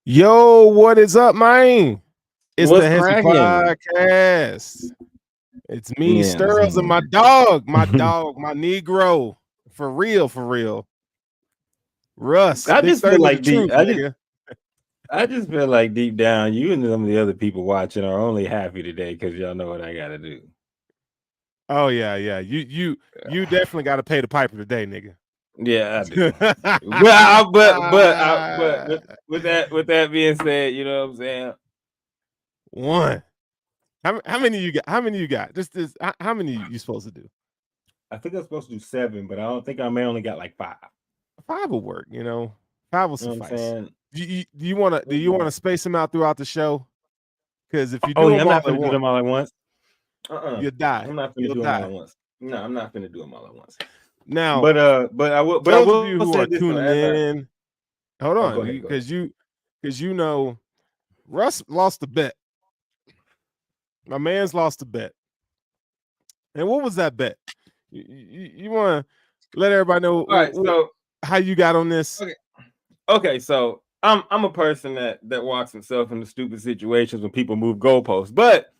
Yo, what is up, man? It's What's the Hesi Podcast. It's me, Sterls, and my dog, my Negro. For real. Russ. I just feel like I just feel like deep down, you and some of the other people watching are only happy today because y'all know what I gotta do. Oh yeah. You definitely got to pay the piper today, nigga. Yeah, I do. but with that being said, you know what I'm saying? One. How many you got? How many you got? How many you supposed to do? I think I'm supposed to do 7, but I don't think I may only got like 5. 5 will work, 5 will suffice. Do you want to space them out throughout the show? Because if you do I'm not gonna do them all at once. You die. I'm not gonna do them all at once. No, I'm not gonna do them all at once. Now, but I will. But those I will of you who are tuning in, hold on, because Russ lost a bet. My man's lost a bet. And what was that bet? You want to let everybody know how you got on this? Okay. So I'm a person that walks himself into stupid situations when people move goalposts, but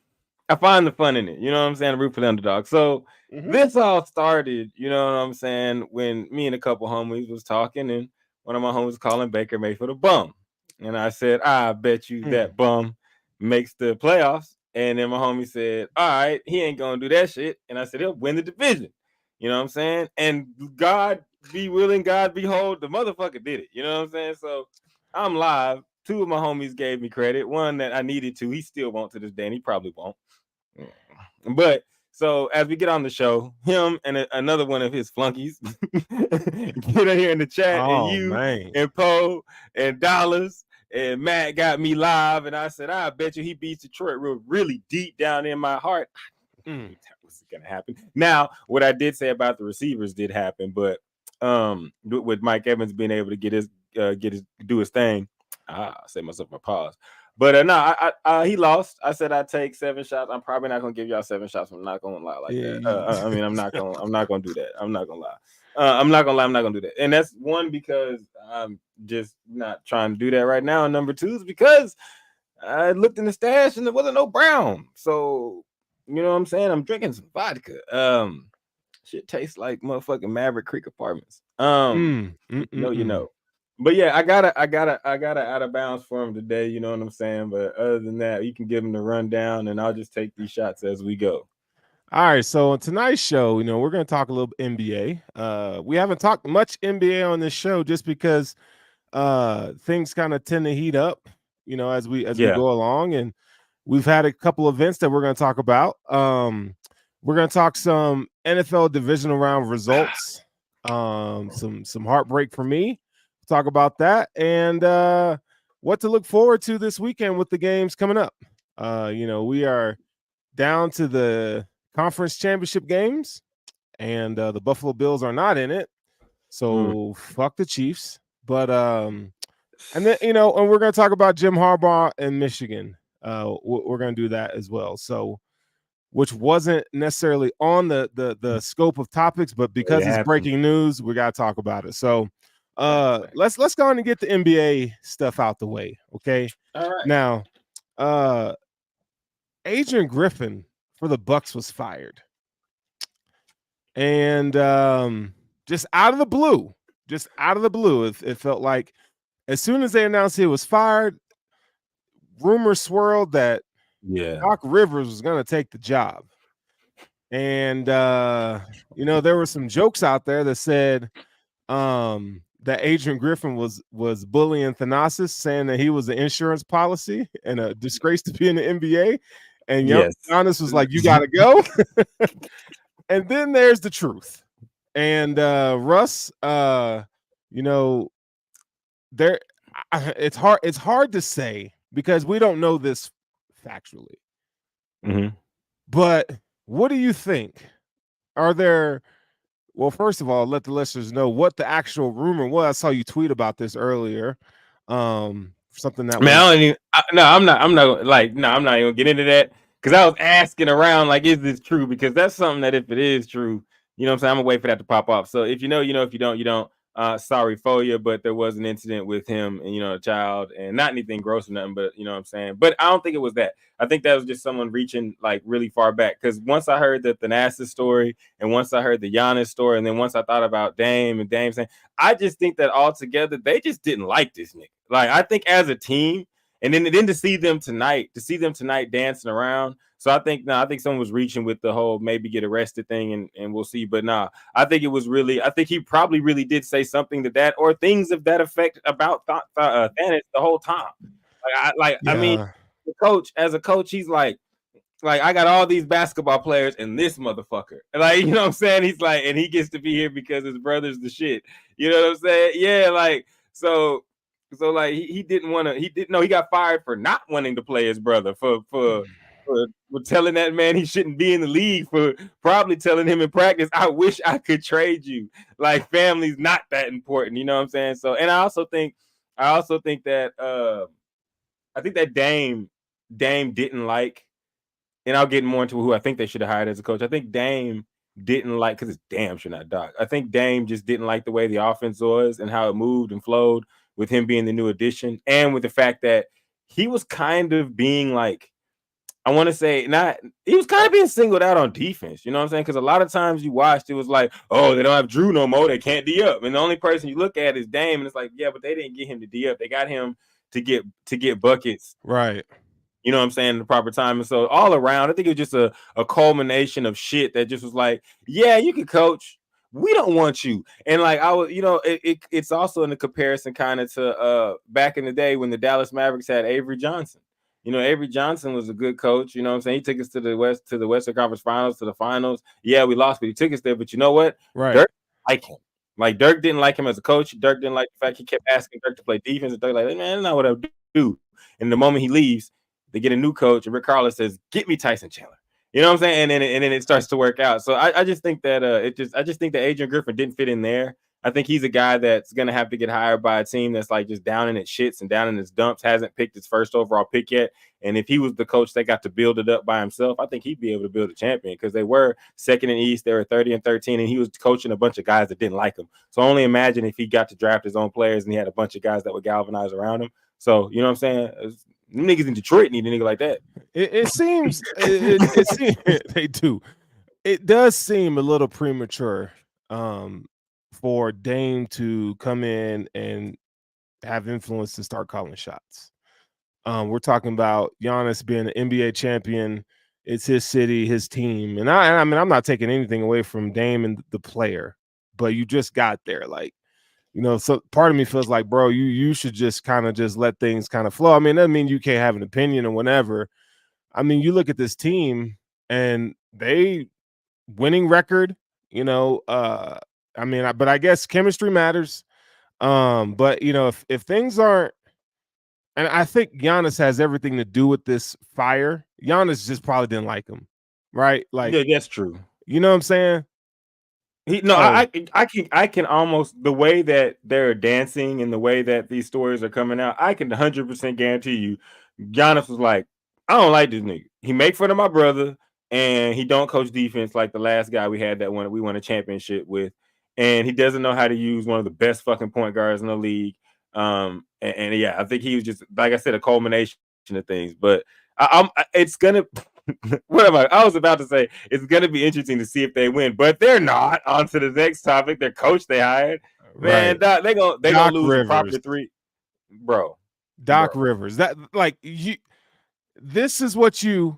I find the fun in it. You know what I'm saying? I root for the underdog. So this all started, you know what I'm saying, when me and a couple homies was talking, and one of my homies was calling Baker Mayfield a bum. And I said, I bet you that bum makes the playoffs. And then my homie said, all right, he ain't going to do that shit. And I said, he'll win the division. You know what I'm saying? And God be willing, God behold, the motherfucker did it. You know what I'm saying? So I'm live. 2 of my homies gave me credit. One that I needed to. He still won't to this day, and he probably won't. But so as we get on the show, him and another one of his flunkies get in here in the chat, and Poe and Dollars and Matt got me live, and I said, I bet you he beats Detroit really deep down in my heart. What's gonna happen? Now, what I did say about the receivers did happen, but with Mike Evans being able to do his thing, I say myself a pause. But he lost. I said I'd take 7 shots. I'm probably not gonna give y'all 7 shots. I'm not gonna lie like that. I mean, I'm not gonna do that. I'm not gonna lie. I'm not gonna do that. And that's one, because I'm just not trying to do that right now. And number 2 is because I looked in the stash and there wasn't no brown. So you know what I'm saying? I'm drinking some vodka. Shit tastes like motherfucking Maverick Creek Apartments. You know. But yeah, I got out of bounds for him today. You know what I'm saying? But other than that, you can give him the rundown, and I'll just take these shots as we go. All right. So on tonight's show, we're going to talk a little NBA. We haven't talked much NBA on this show just because things kind of tend to heat up, as we go along, and we've had a couple events that we're going to talk about. We're going to talk some NFL divisional round results, some heartbreak for me. Talk about that and what to look forward to this weekend with the games coming up. We are down to the conference championship games, and the Buffalo Bills are not in it, so fuck the Chiefs. But and then and we're gonna talk about Jim Harbaugh and Michigan. We're gonna do that as well. So, which wasn't necessarily on the scope of topics, but because it's breaking news, we gotta talk about it. So. Let's go on and get the NBA stuff out the way, okay? All right. Now, Adrian Griffin for the Bucs was fired, and just out of the blue, it felt like as soon as they announced he was fired, rumors swirled that Doc Rivers was going to take the job, and there were some jokes out there that said that Adrian Griffin was bullying Thanasis, saying that he was an insurance policy and a disgrace to be in the NBA. And Giannis was like, you got to go. And then there's the truth. And Russ, you know, there it's hard to say because we don't know this factually. Mm-hmm. But what do you think? Are there Well, first of all, let the listeners know what the actual rumor was. I saw you tweet about this earlier. Something that Man, was I don't even. I'm not I'm not even gonna get into that because I was asking around like, is this true? Because that's something that if it is true, you know what I'm saying, I'm gonna wait for that to pop up. So if you know, you know. If you don't, you don't. Sorry for you, but there was an incident with him and a child, and not anything gross or nothing, but you know what I'm saying. But I don't think it was that. I think that was just someone reaching like really far back. Because once I heard the Thanasis story, and once I heard the Giannis story, and then once I thought about Dame and Dame saying, I just think that altogether they just didn't like this nigga. Like I think as a team, and then to see them tonight dancing around. So I think I think someone was reaching with the whole maybe get arrested thing, and we'll see. But I think it was really. I think he probably really did say something to that or things of that effect about Thanos the whole time. I mean, the coach as a coach, he's like I got all these basketball players and this motherfucker. Like, you know what I'm saying? He's like, and he gets to be here because his brother's the shit. You know what I'm saying? Yeah, like so like he didn't want to, he didn't know he got fired for not wanting to play his brother, for telling that man he shouldn't be in the league, for probably telling him in practice, I wish I could trade you. Like family's not that important, you know what I'm saying? So, and I also think that I think that Dame didn't like, and I'll get more into who I think they should have hired as a coach. I think Dame didn't like, because it's damn sure not Doc. I think Dame just didn't like the way the offense was and how it moved and flowed with him being the new addition, and with the fact that he was kind of being like, I want to say not, he was kind of being singled out on defense. You know what I'm saying? Because a lot of times you watched, it was like, oh, they don't have Drew no more. They can't D up. And the only person you look at is Dame. And it's like, yeah, but they didn't get him to D up. They got him to get buckets. right. You know what I'm saying? In the proper time. And so all around, I think it was just a culmination of shit that just was like, yeah, you can coach. We don't want you. And like I was, it's also in the comparison kind of to back in the day when the Dallas Mavericks had Avery Johnson. Avery Johnson was a good coach. You know what I'm saying? He took us to the Western Conference Finals, to the finals. Yeah, we lost, but he took us there. But you know what? Right. Dirk didn't like him. Like Dirk didn't like him as a coach. Dirk didn't like the fact he kept asking Dirk to play defense. And Dirk like, man, that's not what I do. And the moment he leaves, they get a new coach, and Rick Carlisle says, "Get me Tyson Chandler." You know what I'm saying? And then it starts to work out. So I just think that I just think that Adrian Griffin didn't fit in there. I think he's a guy that's gonna have to get hired by a team that's like just down in its shits and down in its dumps, hasn't picked his first overall pick yet. And if he was the coach that got to build it up by himself, I think he'd be able to build a champion, because they were second in East, they were 30-13, and he was coaching a bunch of guys that didn't like him. So only imagine if he got to draft his own players and he had a bunch of guys that would galvanize around him. So you know what I'm saying? Niggas in Detroit need a nigga like that. It seems it seems they do. It does seem a little premature for Dame to come in and have influence to start calling shots. We're talking about Giannis being an NBA champion. It's his city, his team, and I mean, I'm not taking anything away from Dame and the player, but you just got there, like. So part of me feels like, bro, you should just kind of just let things kind of flow. I mean, that doesn't mean you can't have an opinion or whatever. I mean, you look at this team and they winning record, I mean, but I guess chemistry matters. But if things aren't, and I think Giannis has everything to do with this fire. Giannis just probably didn't like him, right? Like, yeah, that's true. You know what I'm saying? I can almost, the way that they're dancing and the way that these stories are coming out, I can 100% guarantee you, Giannis was like, I don't like this nigga. He make fun of my brother, and he don't coach defense like the last guy we had that we won a championship with, and he doesn't know how to use one of the best fucking point guards in the league. And yeah, I think he was just, like I said, a culmination of things. But it's gonna. I was about to say it's going to be interesting to see if they win, but they're not. On to the next topic. Their coach they hired, man, right. They gonna lose a proper 3, bro. Doc Rivers. That this is what you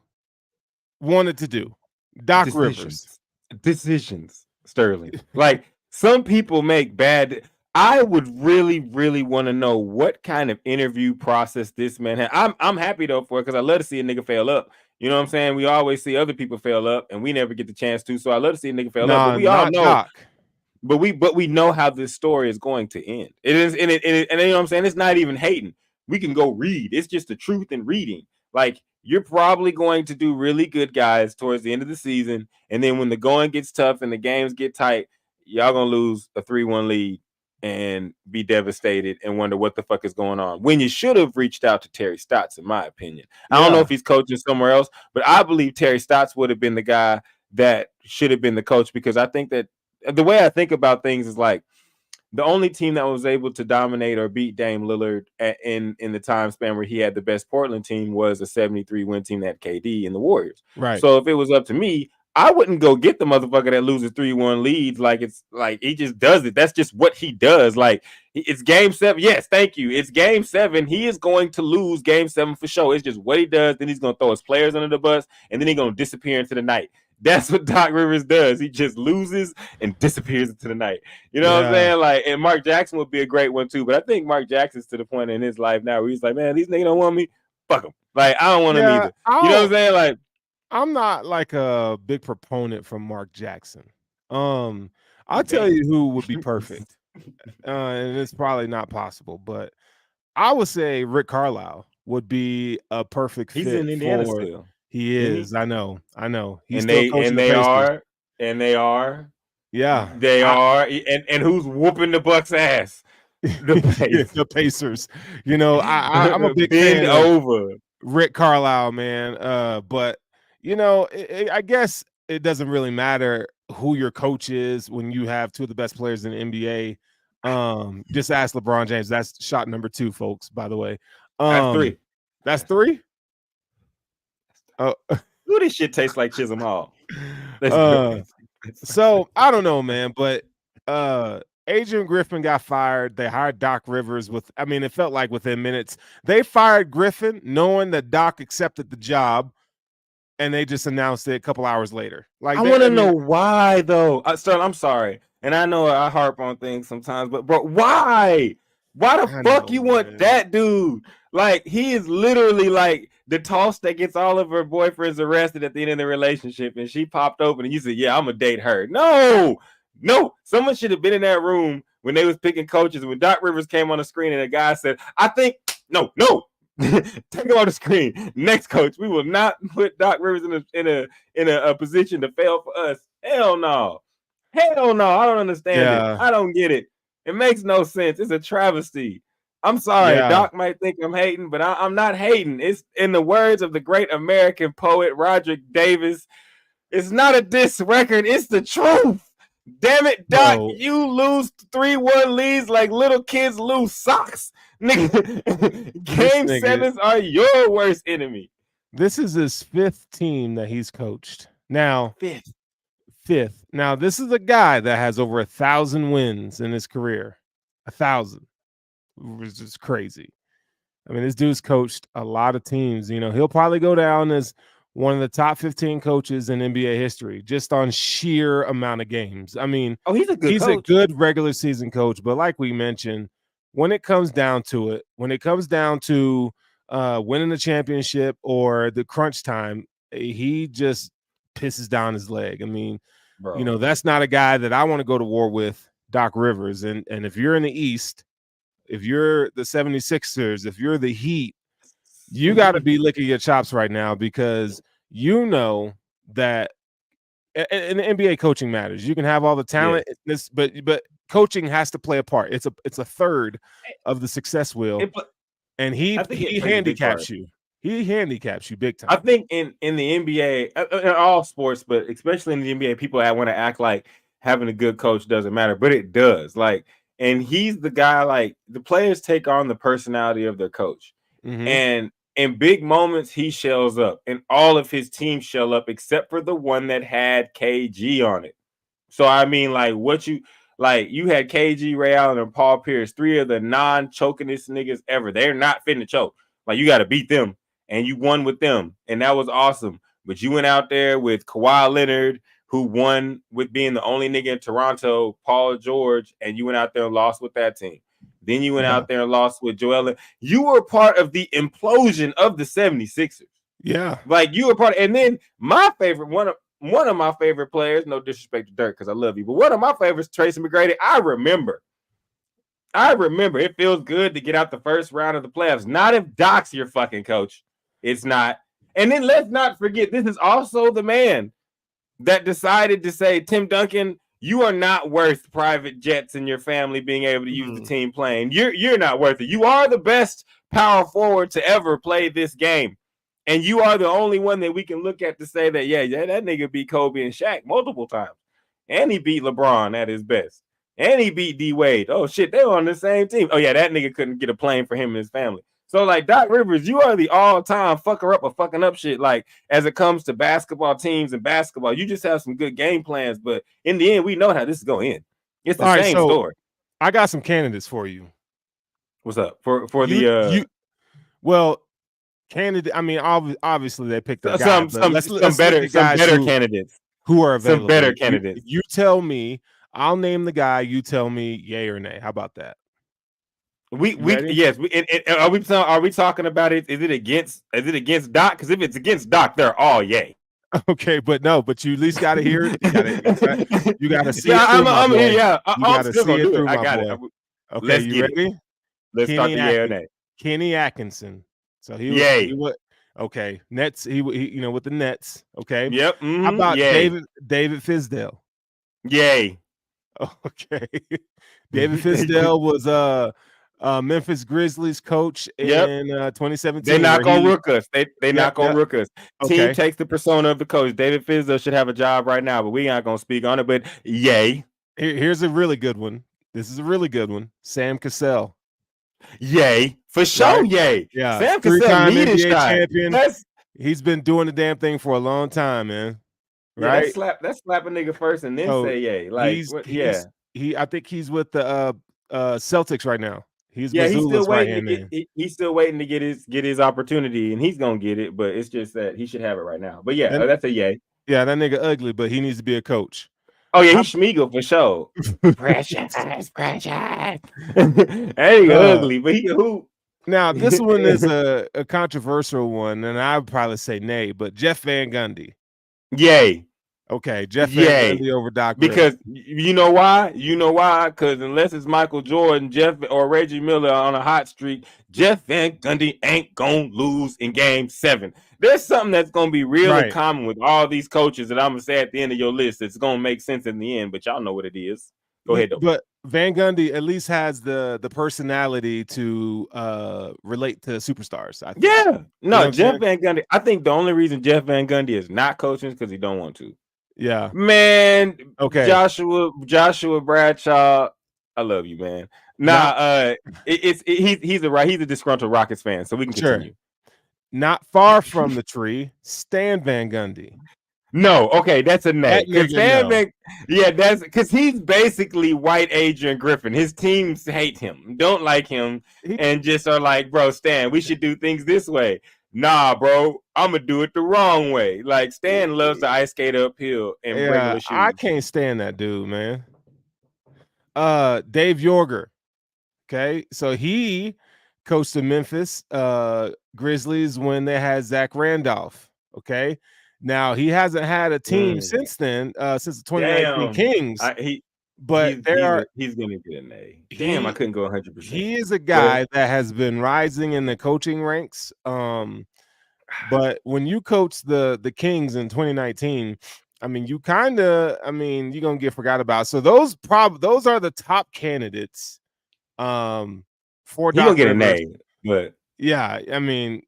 wanted to do. Doc Rivers. Decisions, Sterling. Like, some people make bad. I would really, really want to know what kind of interview process this man had. I'm happy though for it, because I love to see a nigga fail up. You know what I'm saying? We always see other people fail up, and we never get the chance to. So I love to see a nigga fail up. But we all know, Doc. but we know how this story is going to end. It is, and you know what I'm saying? It's not even hating. We can go read. It's just the truth in reading. Like, you're probably going to do really good, guys, towards the end of the season, and then when the going gets tough and the games get tight, y'all gonna lose a 3-1 lead and be devastated and wonder what the fuck is going on. When you should have reached out to Terry Stotts, in my opinion. I don't know if he's coaching somewhere else, but I believe Terry Stotts would have been the guy that should have been the coach, because I think that the way I think about things is like, the only team that was able to dominate or beat Dame Lillard in the time span where he had the best Portland team was a 73 win team that had KD and the Warriors. Right. So if it was up to me, I wouldn't go get the motherfucker that loses 3-1 leads. Like, it's like he just does it. That's just what he does. Like, it's game 7. Yes, thank you. It's game 7. He is going to lose game 7 for sure. It's just what he does. Then he's going to throw his players under the bus, and then he's going to disappear into the night. That's what Doc Rivers does. He just loses and disappears into the night. You know what I'm saying? Like, and Mark Jackson would be a great one too. But I think Mark Jackson's to the point in his life now where he's like, man, these niggas don't want me. Fuck them. Like, I don't want them either. You know what I'm saying? Like, I'm not like a big proponent from Mark Jackson. I'll tell you who would be perfect. And it's probably not possible, but I would say Rick Carlisle would be a perfect fit. He's in Indiana still. He is. I know. He's they are. Yeah. They are. And who's whooping the Bucs' ass? The Pacers. You know, I'm a big fan over Rick Carlisle, man. But you know, I guess it doesn't really matter who your coach is when you have two of the best players in the NBA. Just ask LeBron James. That's shot number 2, folks, by the way. That's 3. That's 3? Oh, ooh, this shit tastes like Chisholm Hall. So I don't know, man, but Adrian Griffin got fired. They hired Doc Rivers it felt like within minutes. They fired Griffin knowing that Doc accepted the job, and they just announced it a couple hours later. Like, I want to know why, though. Sterling, I'm sorry, and I know I harp on things sometimes, but bro, why? Why the fuck you want that dude? Like, he is literally like the toss that gets all of her boyfriends arrested at the end of the relationship, and she popped open and you said, yeah, I'm gonna date her. No, someone should have been in that room when they was picking coaches. When Doc Rivers came on the screen and a guy said, I think, no, take him on the screen. Next coach, we will not put Doc Rivers in a position to fail for us. Hell no. I don't understand it. I don't get it. It makes no sense. It's a travesty. I'm sorry. Doc might think I'm hating, but I'm not hating. It's in the words of the great American poet Roderick Davis. It's not a diss record. It's the truth. Damn it, Doc. Bro. You lose 3-1 leads like little kids lose socks. Nigga, game 7s are your worst enemy. This is his 5th team that he's coached. Now, 5th. Now, this is a guy that has over 1,000 wins in his career. 1,000. Which is crazy. I mean, this dude's coached a lot of teams. You know, he'll probably go down as one of the top 15 coaches in NBA history, just on sheer amount of games. I mean, he's a good regular season coach, but like we mentioned, when it comes down to it, when it comes down to winning the championship or the crunch time, he just pisses down his leg. I mean, you know, that's not a guy that I want to go to war with, Doc Rivers. And if you're in the East, if you're the 76ers, if you're the Heat, you got to be licking your chops right now, because you know that in the NBA coaching matters. You can have all the talent, but coaching has to play a part. It's a third of the success wheel, and he handicaps you. He handicaps you big time. I think in the NBA, in all sports, but especially in the NBA, people want to act like having a good coach doesn't matter, but it does. Like, and he's the guy, like, the players take on the personality of their coach. Mm-hmm. And in big moments, he shells up, and all of his teams shell up except for the one that had KG on it. So, I mean, like, you had KG, Ray Allen, and Paul Pierce, 3 of the non-chokingest niggas ever. They're not fitting to choke. Like, you got to beat them, and you won with them, and that was awesome. But you went out there with Kawhi Leonard, who won with being the only nigga in Toronto, Paul George, and you went out there and lost with that team. Then you went out there and lost with Joel. You were part of the implosion of the 76ers. Yeah. Like, you were part of, and then my favorite one, one of my favorite players, no disrespect to Dirk, because I love you, but one of my favorites, Tracy McGrady. I remember it feels good to get out the first round of the playoffs. Not if Doc's your fucking coach. It's not. And then let's not forget, this is also the man that decided to say, Tim Duncan, you are not worth private jets and your family being able to use the team plane. You're not worth it. You are the best power forward to ever play this game. And you are the only one that we can look at to say that, yeah, that nigga beat Kobe and Shaq multiple times. And he beat LeBron at his best. And he beat D Wade. Oh, shit, they were on the same team. Oh, yeah, that nigga couldn't get a plane for him and his family. So, like, Doc Rivers, you are the all-time fucker up or fucking up shit. Like, as it comes to basketball teams and basketball, you just have some good game plans. But in the end, we know how this is going to end. It's the same story. I got some candidates for you. What's up? Candidate. I mean, obviously they picked a guy. Some better candidates who are available. Some better candidates. You tell me. I'll name the guy. You tell me yay or nay. How about that? Are we talking about it? Is it against Doc? Because if it's against Doc, they're all yay. Okay, but you at least got to hear it. You got to see it. I'm still gonna do it. I got it. Okay, you ready? Let's start the yay or nay. Kenny Atkinson. So he was okay. Nets. He with the Nets. Okay. Yep. How about David Fizdale? Yay. Okay. David Fizdale was Memphis Grizzlies coach in 2017. They not gonna rook us. They not gonna rook us. Team takes the persona of the coach. David Fizdale should have a job right now, but we not gonna speak on it. But yay. Here's a really good one. This is a really good one. Sam Cassell. Yay. For sure, right? Yay. Yeah. Sam Cassell NBA champion. He's been doing the damn thing for a long time, man. Right? Let's slap a nigga first and then say yay. Like I think he's with the Celtics right now. He's still waiting he's still waiting to get his opportunity, and he's gonna get it, but it's just that he should have it right now. But that's a yay. Yeah, that nigga ugly, but he needs to be a coach. Oh yeah, he's Schmeagle for sure. Precious. That nigga ugly, but he who? Now this one is a controversial one, and I would probably say nay, but Jeff Van Gundy. Yay. Okay, Jeff Van Gundy over Doc because you know why? Because unless it's Michael Jordan, Jeff or Reggie Miller on a hot streak, Jeff Van Gundy ain't gonna lose in Game 7. There's something that's gonna be real in common with all these coaches that I'm gonna say at the end of your list. It's gonna make sense in the end, but y'all know what it is. Go ahead, though. But Van Gundy at least has the personality to relate to superstars. I think. Yeah, no, Jeff Van Gundy. I think the only reason Jeff Van Gundy is not coaching is because he don't want to. Yeah, man. Okay, Joshua Bradshaw. I love you, man. He's a disgruntled Rockets fan, so we can continue. Not far from the tree, Stan Van Gundy. No, okay, that's a nay. That's because he's basically white Adrian Griffin. His teams hate him, don't like him, and just are like, bro, Stan, we should do things this way. Nah, bro, I'm gonna do it the wrong way. Like Stan loves to ice skate uphill in regular shoes. I can't stand that dude, man. Dave Yorger. Okay, so he coached the Memphis Grizzlies when they had Zach Randolph. Okay, now he hasn't had a team since then, since the 2019 Kings. He's gonna get an A. Damn, I couldn't go 100%. He is a guy that has been rising in the coaching ranks. But when you coach the Kings in 2019, I mean, you're gonna get forgot about. So those are the top candidates. For he's gonna get an A, but yeah, I mean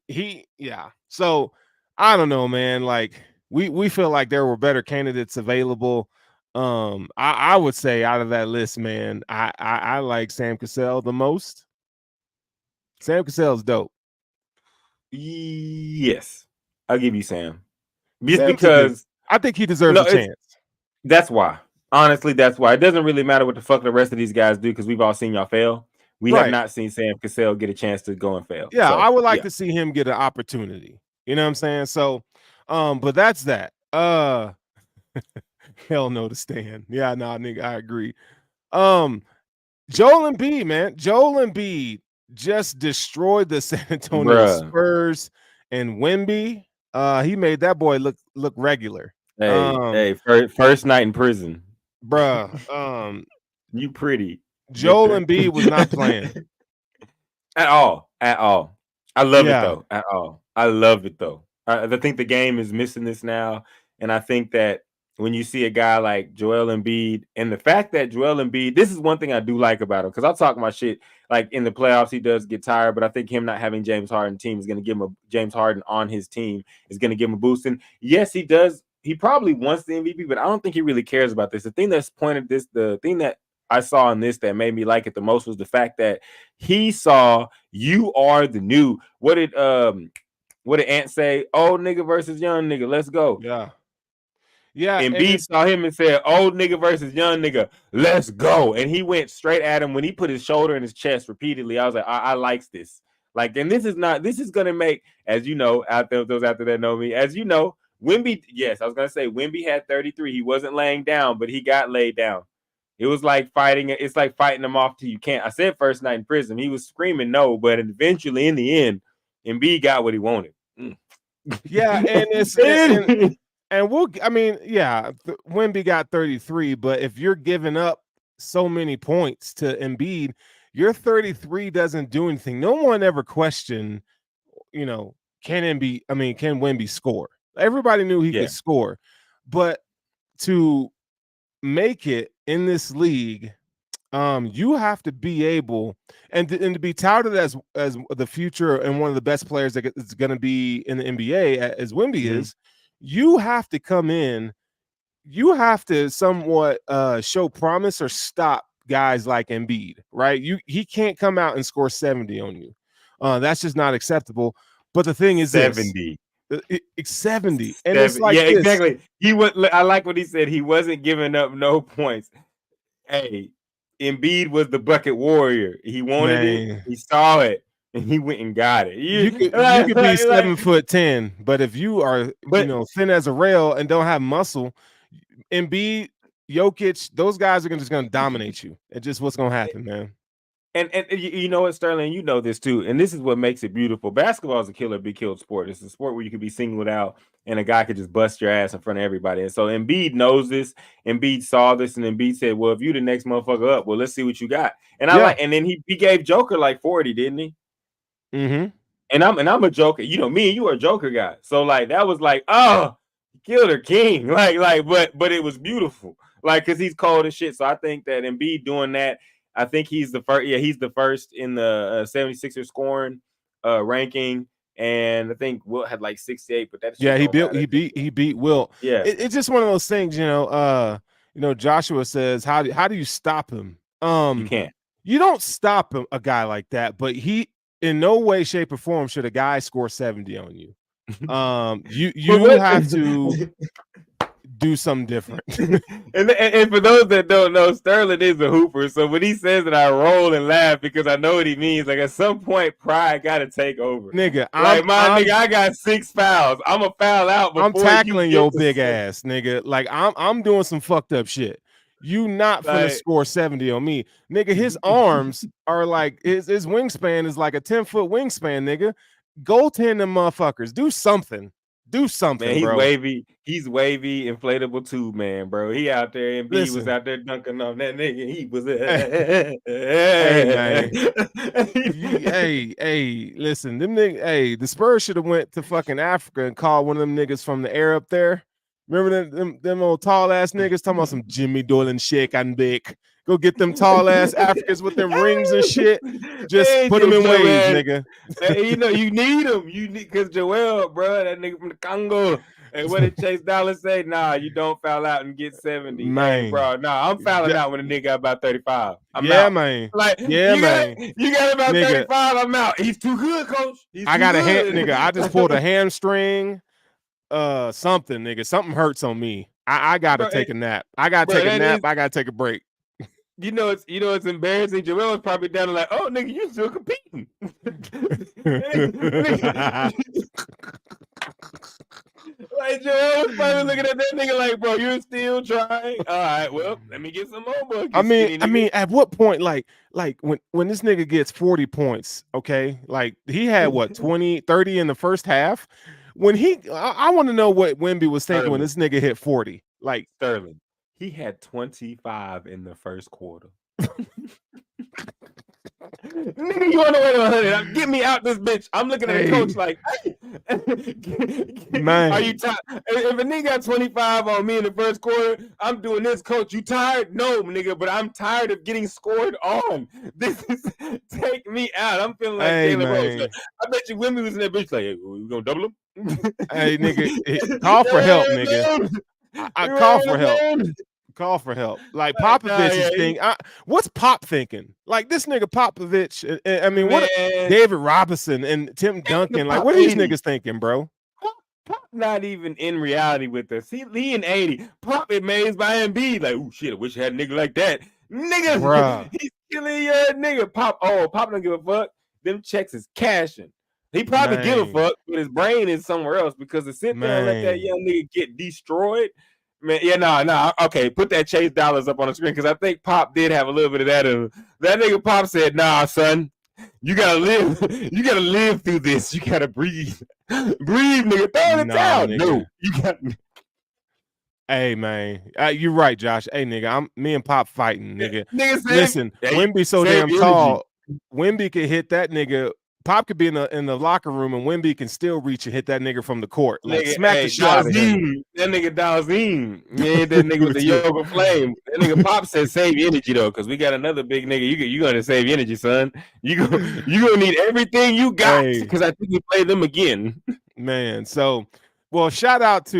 So I don't know, man. Like we feel like there were better candidates available. I would say out of that list, man, I like Sam Cassell the most. Sam Cassell's dope. Yes, I'll give you Sam. Because I think he deserves a chance. That's why. Honestly, that's why. It doesn't really matter what the fuck the rest of these guys do because we've all seen y'all fail. We have not seen Sam Cassell get a chance to go and fail. Yeah, so, I would like to see him get an opportunity. You know what I'm saying? So, but that's that. Hell no to Stan. Yeah, no, nigga, I agree. Joel Embiid, man. Joel Embiid just destroyed the San Antonio Spurs and Wemby. He made that boy look regular. Hey, first night in prison, bruh. You pretty, Joel Victor. Embiid was not playing At all. I love it Yeah, though. At all. I love it though. I think the game is missing this now, and I think that when you see a guy like Joel Embiid, and the fact that Joel Embiid, this is one thing I do like about him, because I'll talk my shit. Like in the playoffs, he does get tired, but I think him not having James Harden team is going to give him James Harden on his team is going to give him a boost. And yes, he does. He probably wants the MVP, but I don't think he really cares about this. The thing that I saw in this that made me like it the most was the fact that he saw you are the new. What did Ant say? Old nigga versus young nigga. Let's go. yeah. And Embiid saw him and said, old nigga versus young nigga, let's go. And he went straight at him when he put his shoulder in his chest repeatedly. I was like, I likes this. Like, and this is gonna make, as you know, out there, those out there that know me, as you know, Wemby, yes, I was gonna say Wemby had 33. He wasn't laying down, but he got laid down. It was like fighting. It's like fighting him off till you can't. I said first night in prison. He was screaming no, but eventually in the end, Embiid got what he wanted. Yeah, and it's and Wemby got 33, but if you're giving up so many points to Embiid, your 33 doesn't do anything. No one ever questioned, can Wemby score? Everybody knew he could score, but to make it in this league, you have to be able and to be touted as the future and one of the best players that is going to be in the NBA as Wemby is. You have to come in. You have to somewhat show promise or stop guys like Embiid, right? He can't come out and score 70 on you. That's just not acceptable. But the thing is 70. It's 70. And it's like exactly. I like what he said. He wasn't giving up no points. Hey, Embiid was the bucket warrior. He wanted it. He saw it. And he went and got it. You could be 7'10", but if you are thin as a rail and don't have muscle, Embiid, Jokic, those guys are just going to dominate you. It's just what's going to happen, man. And you know what, Sterling, you know this too, and this is what makes it beautiful. Basketball is a killer be killed sport. It's a sport where you can be singled out and a guy could just bust your ass in front of everybody. And so Embiid knows this. Embiid saw this, and Embiid said, well, if you the next motherfucker up, well, let's see what you got. And and then he gave Joker like 40, didn't he? Mm-hmm. And I'm a Joker. Me and you are a Joker guy. So like that was like, oh, killed her king. But it was beautiful. Like, because he's cold as shit. So I think that Embiid doing that, I think he's the first. Yeah, he's the first in the 76er scoring ranking, and I think Wilt had like 68. But that's he beat Wilt. Yeah, it's just one of those things. Joshua says, how do you stop him? You can't. You don't stop a guy like that. But he, in no way, shape, or form should a guy score 70 on you. You have to do something different. and for those that don't know, Sterling is a hooper. So when he says that, I roll and laugh because I know what he means. Like, at some point, pride got to take over. Nigga, I got 6 fouls. I'm a foul out. I'm tackling your big ass, nigga. Like, I'm doing some fucked up shit. You not finna score 70 on me. Nigga, his arms are like, his wingspan is like a 10-foot wingspan, nigga. Goaltend them motherfuckers. Do something. Man, he's bro. wavy. He's wavy, inflatable too, man, bro. He out there, and B was out there dunking on that nigga. He was hey, listen, them niggas. Hey, the Spurs should have went to fucking Africa and called one of them niggas from the air up there. Remember them old tall ass niggas talking about some Jimmy Dolan shake and bake. Go get them tall ass Africans with them rings and shit. Just put them in waves, nigga. Hey, you need them. You need, because Joel, bro, that nigga from the Congo. And what did Chase Dollar say? Nah, you don't foul out and get 70. Man, hey, bro. Nah, I'm fouling out when a nigga got about 35. I'm out. Man. Like, man. You got about nigga, 35, I'm out. He's too good, coach. I got a hand, nigga. I just pulled a hamstring. Something, nigga. Something hurts on me. I gotta take a nap. I gotta take a nap. I gotta take a break. It's embarrassing. Joel is probably down to like, oh, nigga, you still competing. Like, Joel was probably looking at that nigga like, bro, you're still trying. All right, well, let me get some more buckets. I mean, at what point, like when this nigga gets 40 points, okay, like he had what 20, 30 in the first half. when I want to know what Wemby was thinking when this nigga hit 40. Like Sterling, he had 25 in the first quarter. Nigga, you want to wait 100? Get me out this bitch. I'm looking at the coach like, hey, man, are you tired? If a nigga got 25 on me in the first quarter, I'm doing this. Coach, you tired? No, nigga, but I'm tired of getting scored on. This is take me out. I'm feeling like Jalen Rose. Like, I bet you Wemby was in that bitch like, hey, we gonna double him? Hey, nigga, call for help, nigga. I call for help. Call for help. Like Popovich is thinking. What's Pop thinking? Like this nigga Popovich. I mean, what David Robinson and Tim Duncan. Like, what are these niggas thinking, bro? Pop not even in reality with us. He in 80. Pop amazed by Embiid. Like, oh shit, I wish I had a nigga like that. Nigga, bruh. He's killing your nigga. Pop don't give a fuck. Them checks is cashing. He probably give a fuck, but his brain is somewhere else because to sit there and let that young nigga get destroyed. Man, yeah, no. Okay, put that Chase Dollars up on the screen because I think Pop did have a little bit of that. That nigga Pop said, "Nah, son, you gotta live. You gotta live through this. You gotta breathe, nigga. Throw it down. Nigga. No, you got." Hey man, you're right, Josh. Hey nigga, me and Pop fighting, nigga. Listen, Wemby so damn tall. Wemby could hit that nigga. Pop could be in the locker room and Wemby can still reach and hit that nigga from the court. Like smack the shit out of him. That nigga Dalzeen. Yeah, that nigga with the yoga flame. That nigga Pop said save your energy though, because we got another big nigga. You gonna save your energy, son. You gonna need everything you got because I think we play them again. Man, so well, shout out to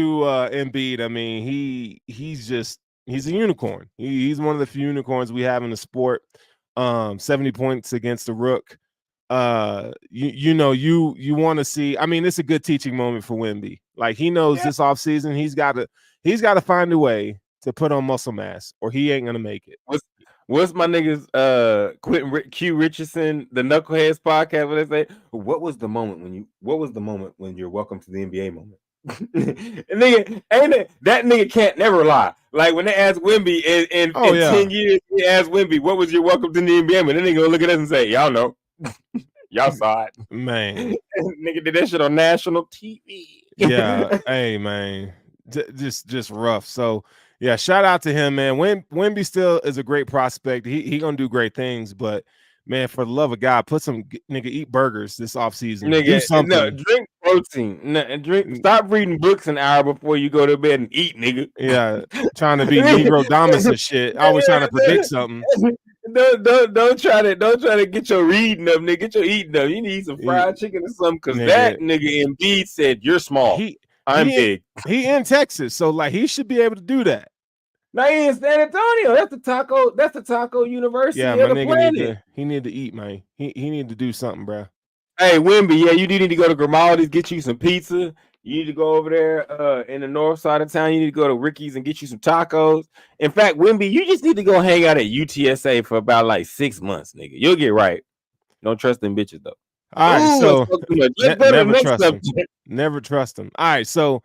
Embiid. I mean, he's a unicorn. He's one of the few unicorns we have in the sport. 70 points against the Rook. You want to see. I mean, it's a good teaching moment for Wemby. Like he knows this offseason he's got to find a way to put on muscle mass, or he ain't gonna make it. What's my niggas Quentin Q Richardson, the Knuckleheads podcast, where they say, what was the moment when you're welcome to the NBA moment? And nigga, that nigga can't never lie. Like when they ask Wemby in 10 years, they ask Wemby, what was your welcome to the NBA moment? Then they gonna look at us and say, y'all know. Y'all saw it. Man. Nigga did that shit on national TV. Yeah. Hey, man. Just rough. So, yeah, shout out to him, man. Wemby still is a great prospect. He gonna do great things, but man, for the love of God, eat burgers this offseason. Nigga, do something. No, drink protein. Stop reading books an hour before you go to bed and eat, nigga. Yeah, trying to be Negro Domus and shit. Always trying to predict something. Don't try to get your reading up, nigga. Get your eating up. You need some fried chicken or something, because that nigga Embiid said you're small. I'm big. He in Texas, so like he should be able to do that. No, he in San Antonio. That's the taco university. Yeah, my nigga need to eat, man. He need to do something, bro. Hey, Wemby, you do need to go to Grimaldi's, get you some pizza. You need to go over there in the north side of town. You need to go to Ricky's and get you some tacos. In fact, Wemby, you just need to go hang out at UTSA for about like 6 months, nigga. You'll get right. Don't trust them bitches though. All right, so never trust them. All right, so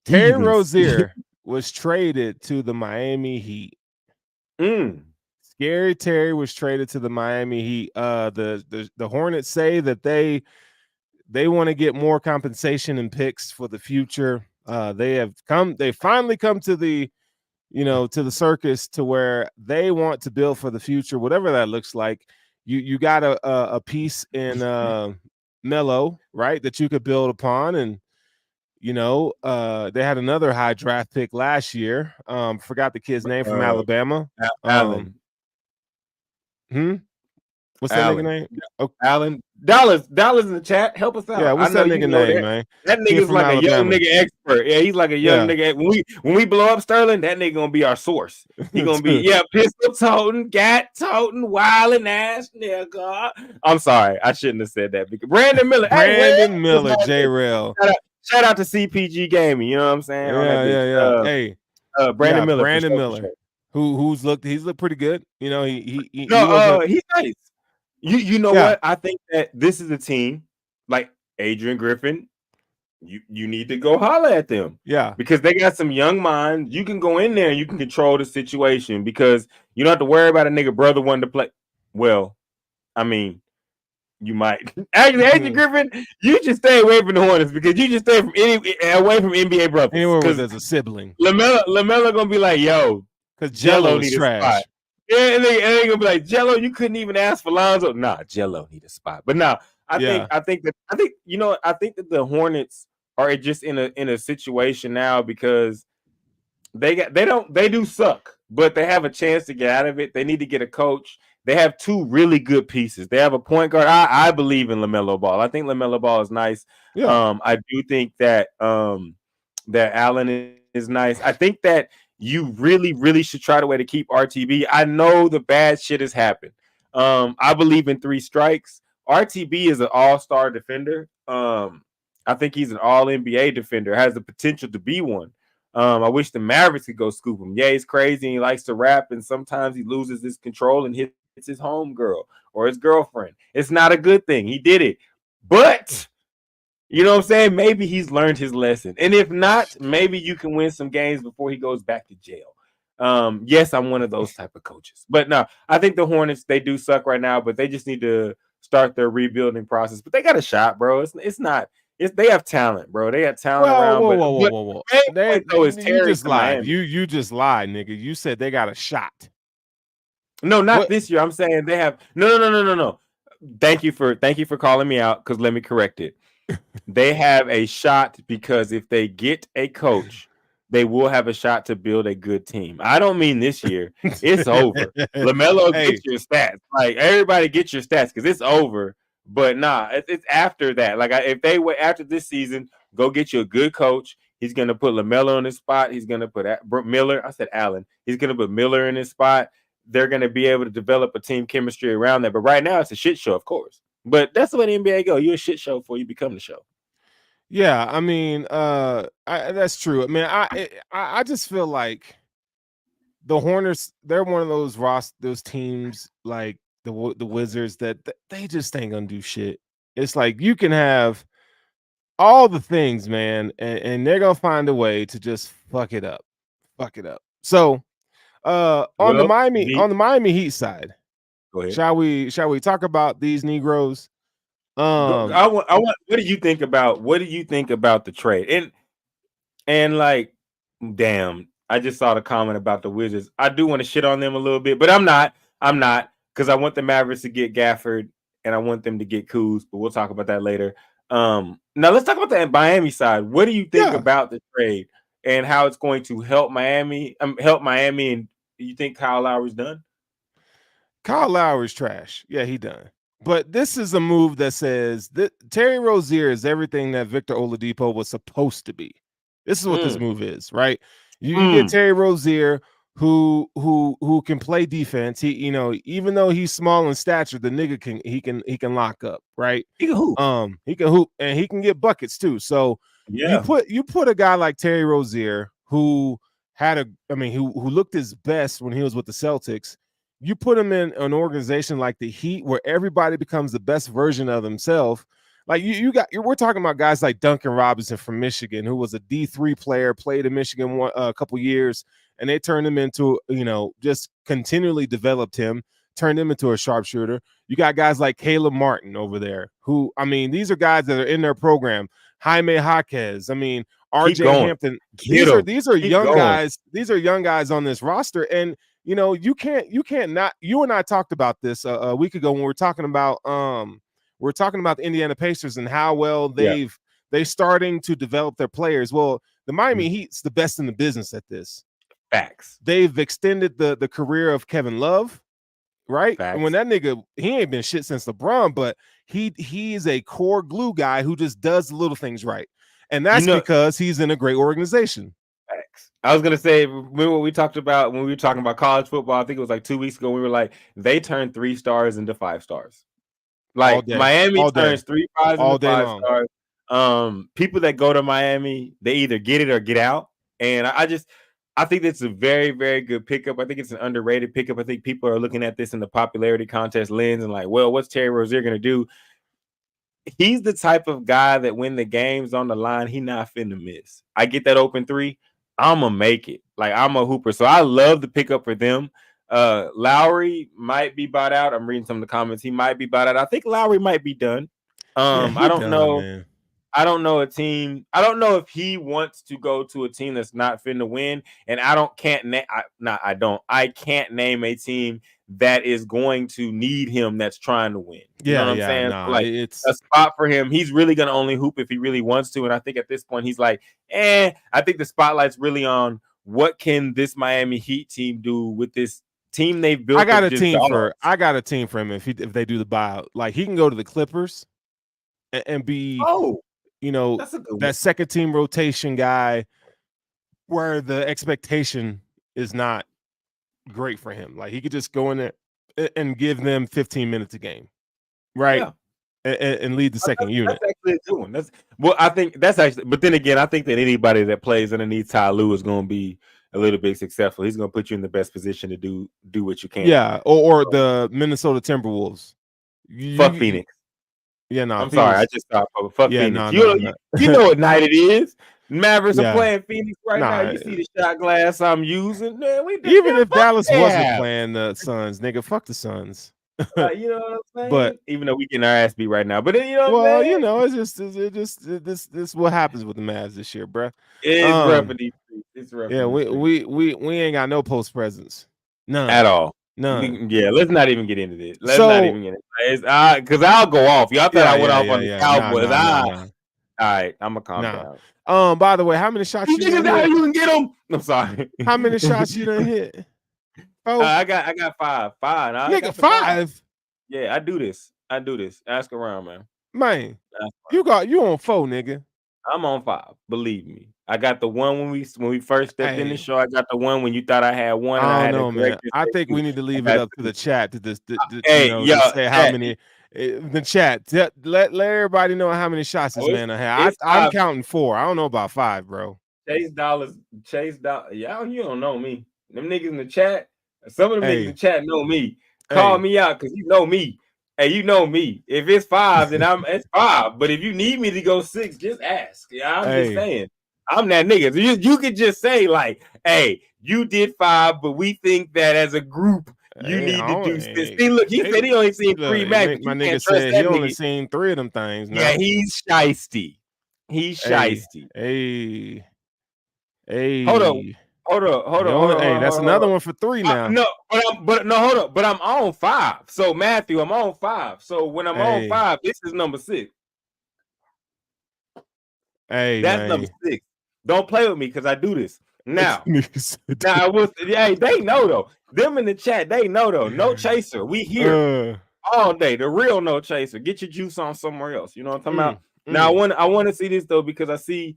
Terry Rozier was traded to the Miami Heat. Scary Terry was traded to the Miami Heat. The Hornets say that they want to get more compensation and picks for the future. They finally come to the circus to where they want to build for the future, whatever that looks like. You got a piece in Melo, right, that you could build upon, and they had another high draft pick last year. Forgot the kid's name from Alabama. Allen. What's that nigga name? Okay. Allen. Dallas in the chat. Help us out. Yeah, what's that nigga name, man? That nigga's like Alabama. A young nigga expert. Yeah, he's like a young nigga. When we blow up Sterling, that nigga gonna be our source. He gonna be pistol toting, gat toting, wildin' ass nigga. I'm sorry, I shouldn't have said that. Because Brandon Miller, J-Rail. Shout out to CPG Gaming. You know what I'm saying? Yeah. Hey, Brandon Miller. Brandon Miller. He's looked pretty good. He's nice. You know what? I think that this is a team like Adrian Griffin. You need to go holler at them. Yeah. Because they got some young minds. You can go in there and you can control the situation because you don't have to worry about a nigga brother wanting to play. Well, I mean, You might. Actually, Adrian Griffin, you just stay away from the Hornets because you just stay away from NBA brothers. Anywhere where there's a sibling. LaMelo gonna be like, yo, because Jello need trash. a spot. Yeah, and they gonna be like, Jello, you couldn't even ask for Lonzo. Nah, Jello need a spot. But now I think that the Hornets are just in a situation now because they do suck, but they have a chance to get out of it. They need to get a coach. They have two really good pieces. They have a point guard. I believe in LaMelo Ball. I think LaMelo Ball is nice. Yeah. I do think that that Allen is nice. I think that you really, really should try the way to keep RTB. I know the bad shit has happened. I believe in 3 strikes. RTB is an all-star defender. I think he's an all-NBA defender, has the potential to be one. I wish the Mavericks could go scoop him. Yeah, he's crazy and he likes to rap, and sometimes he loses his control and hits his homegirl or his girlfriend. It's not a good thing. He did it. But, you know what I'm saying? Maybe he's learned his lesson. And if not, maybe you can win some games before he goes back to jail. Yes, I'm one of those type of coaches. But no, I think the Hornets, they do suck right now, but they just need to start their rebuilding process. But they got a shot, bro. It's not. They have talent, bro. They got talent around. Whoa. You just lied. You just lied, nigga. You said they got a shot. No, not this year. I'm saying they have no. Thank you for calling me out, because let me correct it. They have a shot because if they get a coach, they will have a shot to build a good team. I don't mean this year. It's over. LaMelo, get your stats. Like, everybody get your stats because it's over. But nah, it's after that. Like, if they were after this season, go get you a good coach. He's going to put LaMelo in his spot. He's going to put Miller. I said Allen. He's going to put Miller in his spot. They're going to be able to develop a team chemistry around that. But right now, it's a shit show, of course. But that's the way the NBA go. You're a shit show before you become the show. Yeah, I mean, that's true. I mean, I just feel like the Hornets, they're one of those teams like the Wizards that they just ain't gonna do shit. It's like you can have all the things, man, and they're gonna find a way to just fuck it up. So, on the Miami Heat side, go ahead. Shall we talk about these Negroes? I want. What do you think about the trade? And like, damn, I just saw the comment about the Wizards. I do want to shit on them a little bit, but I'm not because I want the Mavericks to get Gafford and I want them to get Kuz, but we'll talk about that later. Now let's talk about the Miami side. What do you think about the trade and how it's going to help Miami? And you think Kyle Lowry's done? Kyle Lowry's trash. Yeah, he done. But this is a move that says that Terry Rozier is everything that Victor Oladipo was supposed to be. This is what this move is, right? You get Terry Rozier who can play defense. He, even though he's small in stature, the nigga can lock up, right? He can hoop. He can hoop and he can get buckets too. So you put a guy like Terry Rozier who looked his best when he was with the Celtics. You put him in an organization like the Heat where everybody becomes the best version of themselves. Like we're talking about guys like Duncan Robinson from Michigan, who was a D3 player, played in Michigan a couple years, and they turned him into, just continually developed him, turned him into a sharpshooter. You got guys like Caleb Martin over there, who, these are guys that are in their program. Jaime Jaquez, RJ Hampton. These are young guys. These are young guys on this roster, and you can't not. You and I talked about this a week ago when we were talking about the Indiana Pacers and how well they're starting to develop their players. Well, the Miami Heat's the best in the business at this. Facts. They've extended the career of Kevin Love, right? Facts. And when that nigga, he ain't been shit since LeBron, but he is a core glue guy who just does the little things right. And that's because he's in a great organization. Facts. I was gonna say, remember what we talked about when we were talking about college football? I think it was like 2 weeks ago. We were like, they turned 3 stars into 5 stars. Like Miami turns 3 stars into 5 stars. People that go to Miami, they either get it or get out. And I think it's a very, very good pickup. I think it's an underrated pickup. I think people are looking at this in the popularity contest lens and like, well, what's Terry Rozier gonna do? He's the type of guy that when the game's on the line, he not finna miss. I get that open 3, I'm gonna make it. Like, I'm a hooper. So I love the pickup for them. Lowery might be bought out. I'm reading some of the comments. He might be bought out. I think Lowery might be done. I don't know. Man. I don't know a team. I don't know if he wants to go to a team that's not finna win. And I can't name a team that is going to need him that's trying to win. You know what I'm saying? Nah, like it's a spot for him. He's really gonna only hoop if he really wants to. And I think at this point he's like, I think the spotlight's really on what can this Miami Heat team do with this team they've built. I got a team for him if they do the buyout. Like he can go to the Clippers and be that second team rotation guy where the expectation is not great for him. Like he could just go in there and give them 15 minutes a game, right? Yeah. And lead the second unit. That's actually doing. I think that's actually. But then again, I think that anybody that plays underneath Ty Lue is going to be a little bit successful. He's going to put you in the best position to do what you can. Yeah, or the Minnesota Timberwolves. Fuck Phoenix. Yeah, no. I'm sorry, I just thought fuck Phoenix. No, you know what night it is. Mavericks are playing Phoenix right now. You see the shot glass I'm using. Man, even if Dallas wasn't playing the Suns, nigga, fuck the Suns. You know what I'm saying? But even though we getting our ass beat right now, but then, you know what I'm saying? You know, this is what happens with the Mavs this year, bro. It's rough. It's rough. Yeah, we ain't got no post presence, none at all. None. Let's not even get into this. Let's not even get into it. Because I'll go off. Y'all thought I went off on the Cowboys. All right, I'm gonna calm down. By the way, how many shots you can get them? I'm sorry. How many shots you done hit? Oh, I got five. Nigga, five. Yeah, I do this. Ask around, man. Man, you on 4, nigga. I'm on 5. Believe me. I got the one when we first stepped in the show. I got the one when you thought I had one. I don't know, man. I think we need to leave it up to the chat to say how many. The chat, let everybody know how many shots this man had. I'm counting 4. I don't know about 5, bro. Chase Dollars. Y'all, you don't know me. Them niggas in the chat. Some of them niggas in the chat know me. Call me out because you know me. Hey, you know me. If it's 5, then it's 5. But if you need me to go 6, just ask. Yeah, I'm just saying. I'm that nigga. So you could just say like, "Hey, you did 5, but we think that as a group you need to do 6." See, look, he said he only seen 3 matches. My nigga said he only seen 3 of them things. Now. Yeah, he's shiesty. Hey. Hold on. Hey, that's another one for 3 now. Hold up. But I'm on 5. So Matthew, I'm on 5. So when I'm on 5, this is number 6. Hey, that's number 6. Don't play with me because I do this. Now I will. Yeah, they know though. Them in the chat, they know though. No chaser. We here all day. The real no chaser. Get your juice on somewhere else. You know what I'm talking about? Now I want to see this though because I see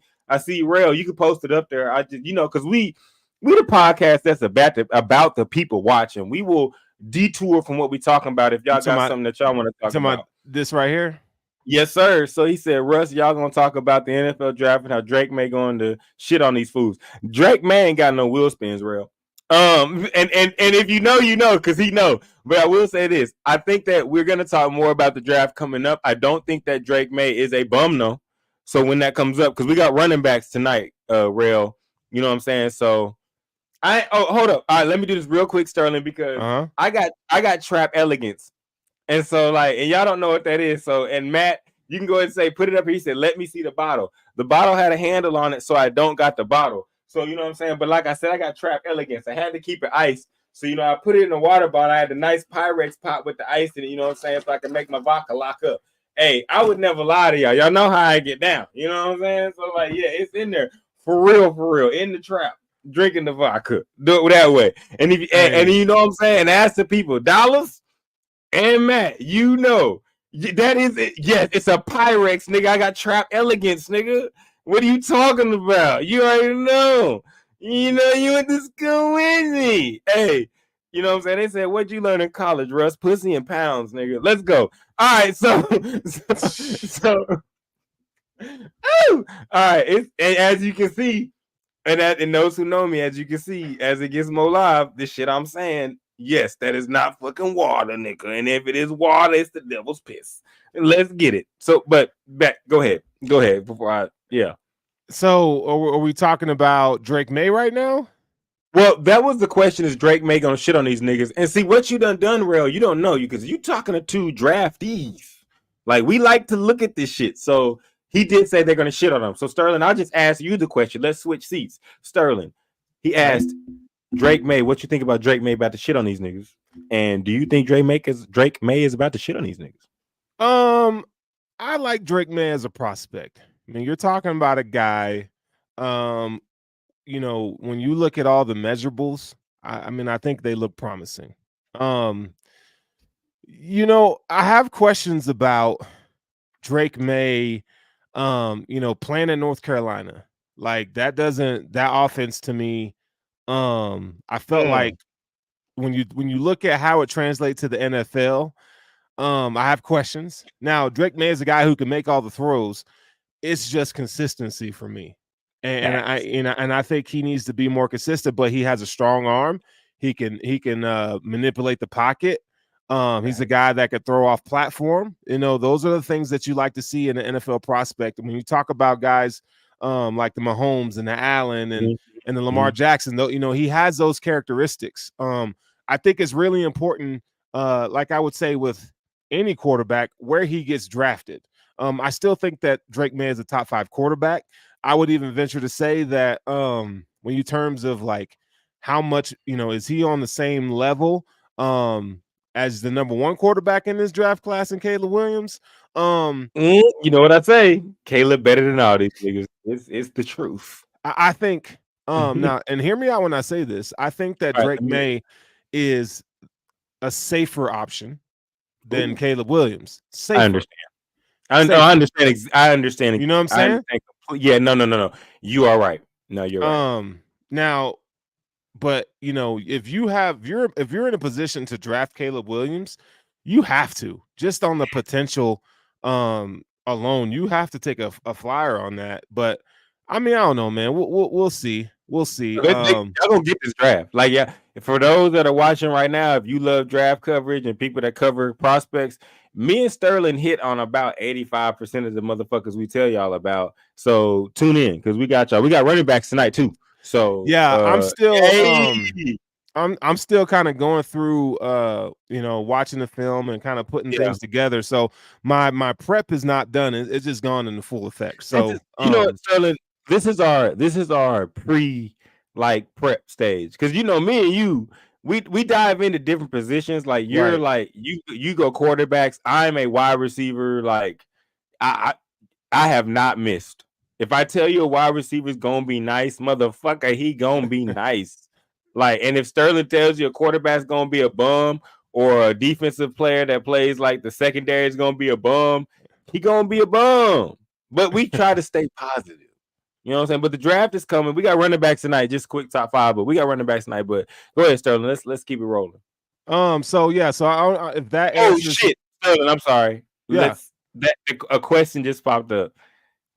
Rail. You can post it up there. I just because we the podcast that's about the people watching. We will detour from what we talking about if y'all got something that y'all want to talk about. This right here. Yes, sir. So he said, Russ, y'all gonna talk about the NFL draft and how Drake May going to shit on these fools. Drake May ain't got no wheel spins, Rail. And if you know, because he know. But I will say this: I think that we're gonna talk more about the draft coming up. I don't think that Drake May is a bum, though. So when that comes up, because we got running backs tonight, Rail. You know what I'm saying? So hold up. All right, let me do this real quick, Sterling, because I got trap elegance. And so, and y'all don't know what that is. So, and Matt, you can go ahead and say, put it up here. He said, let me see the bottle. The bottle had a handle on it, so I don't got the bottle. So, you know what I'm saying? But like I said, I got trap elegance. I had to keep it iced. So, I put it in a water bottle. I had the nice Pyrex pot with the ice in it, you know what I'm saying? So I can make my vodka lock up. Hey, I would never lie to y'all. Y'all know how I get down. You know what I'm saying? So, it's in there. For real. In the trap. Drinking the vodka. Do it that way. And if and you know what I'm saying? Ask the people. Dollars? And Matt, that is it. Yes, it's a Pyrex, nigga. I got trap elegance, nigga. What are you talking about? You already know. You went to school with me. Hey, you know what I'm saying? They said, what'd you learn in college, Russ? Pussy and pounds, nigga. Let's go. All right, so all right. And as you can see, and those who know me, as you can see, as it gets more live, this shit I'm saying. Yes, that is not fucking water, nigga. And if it is water, it's the devil's piss. Let's get it. So, but go ahead before So, are we talking about Drake May right now? Well, that was the question: is Drake May gonna shit on these niggas? And see what you done, Rail. You don't know because you talking to two draftees. Like we like to look at this shit. So he did say they're gonna shit on him. So Sterling, I'll just ask you the question. Let's switch seats. Sterling, he asked Drake May, what you think about Drake May about to shit on these niggas? And do you think Drake May is about to shit on these niggas? I like Drake May as a prospect. I mean, you're talking about a guy. You know, when you look at all the measurables, I mean, I think they look promising. You know, I have questions about Drake May, you know, playing in North Carolina. Like that offense to me, I felt like when you look at how it translates to the NFL, I have questions. Now, Drake May is a guy who can make all the throws. It's just consistency for me. And I think he needs to be more consistent, but he has a strong arm. He can manipulate the pocket. He's a guy that could throw off platform. You know, those are the things that you like to see in an NFL prospect. When you talk about guys like the Mahomes and the Allen and the Lamar Jackson, though, you know, he has those characteristics. I think it's really important, like I would say with any quarterback, where he gets drafted. I still think that Drake May is a top 5 quarterback. I would even venture to say that when you terms of like how much, you know, is he on the same level as the number 1 quarterback in this draft class in Caleb Williams? You know what I say? Caleb better than all these niggas. It's the truth. I think now, and hear me out when I say this. I think that Drake May is a safer option than Caleb Williams. Safer. I understand. I understand. I understand. You know what I'm saying? Yeah, no. You are right. No, you're right. Now, but you know, if you're in a position to draft Caleb Williams, you have to, just on the potential alone, you have to take a flyer on that. But I mean, I don't know, man. We'll see. We'll see. Y'all gonna get this draft. Like, yeah, for those that are watching right now, if you love draft coverage and people that cover prospects, me and Sterling hit on about 85% of the motherfuckers we tell y'all about. So tune in because we got y'all. We got running backs tonight too. So yeah, I'm still kind of going through you know, watching the film and kind of putting things together. So my prep is not done. It's just gone into full effect. So you know what, Sterling, this is our pre like prep stage. Cause you know, me and you, we dive into different positions. Like you're like you go quarterbacks. I'm a wide receiver. Like I have not missed. If I tell you a wide receiver is gonna be nice, motherfucker, he gonna be nice. Like, and if Sterling tells you a quarterback's gonna be a bum or a defensive player that plays like the secondary is gonna be a bum, he gonna be a bum. But we try to stay positive. You know what I'm saying? But the draft is coming. We got running backs tonight. Just quick top 5, but we got running backs tonight. But go ahead, Sterling. Let's keep it rolling. So yeah, so I if that answers... shit, Sterling, I'm sorry. Yeah. A question just popped up.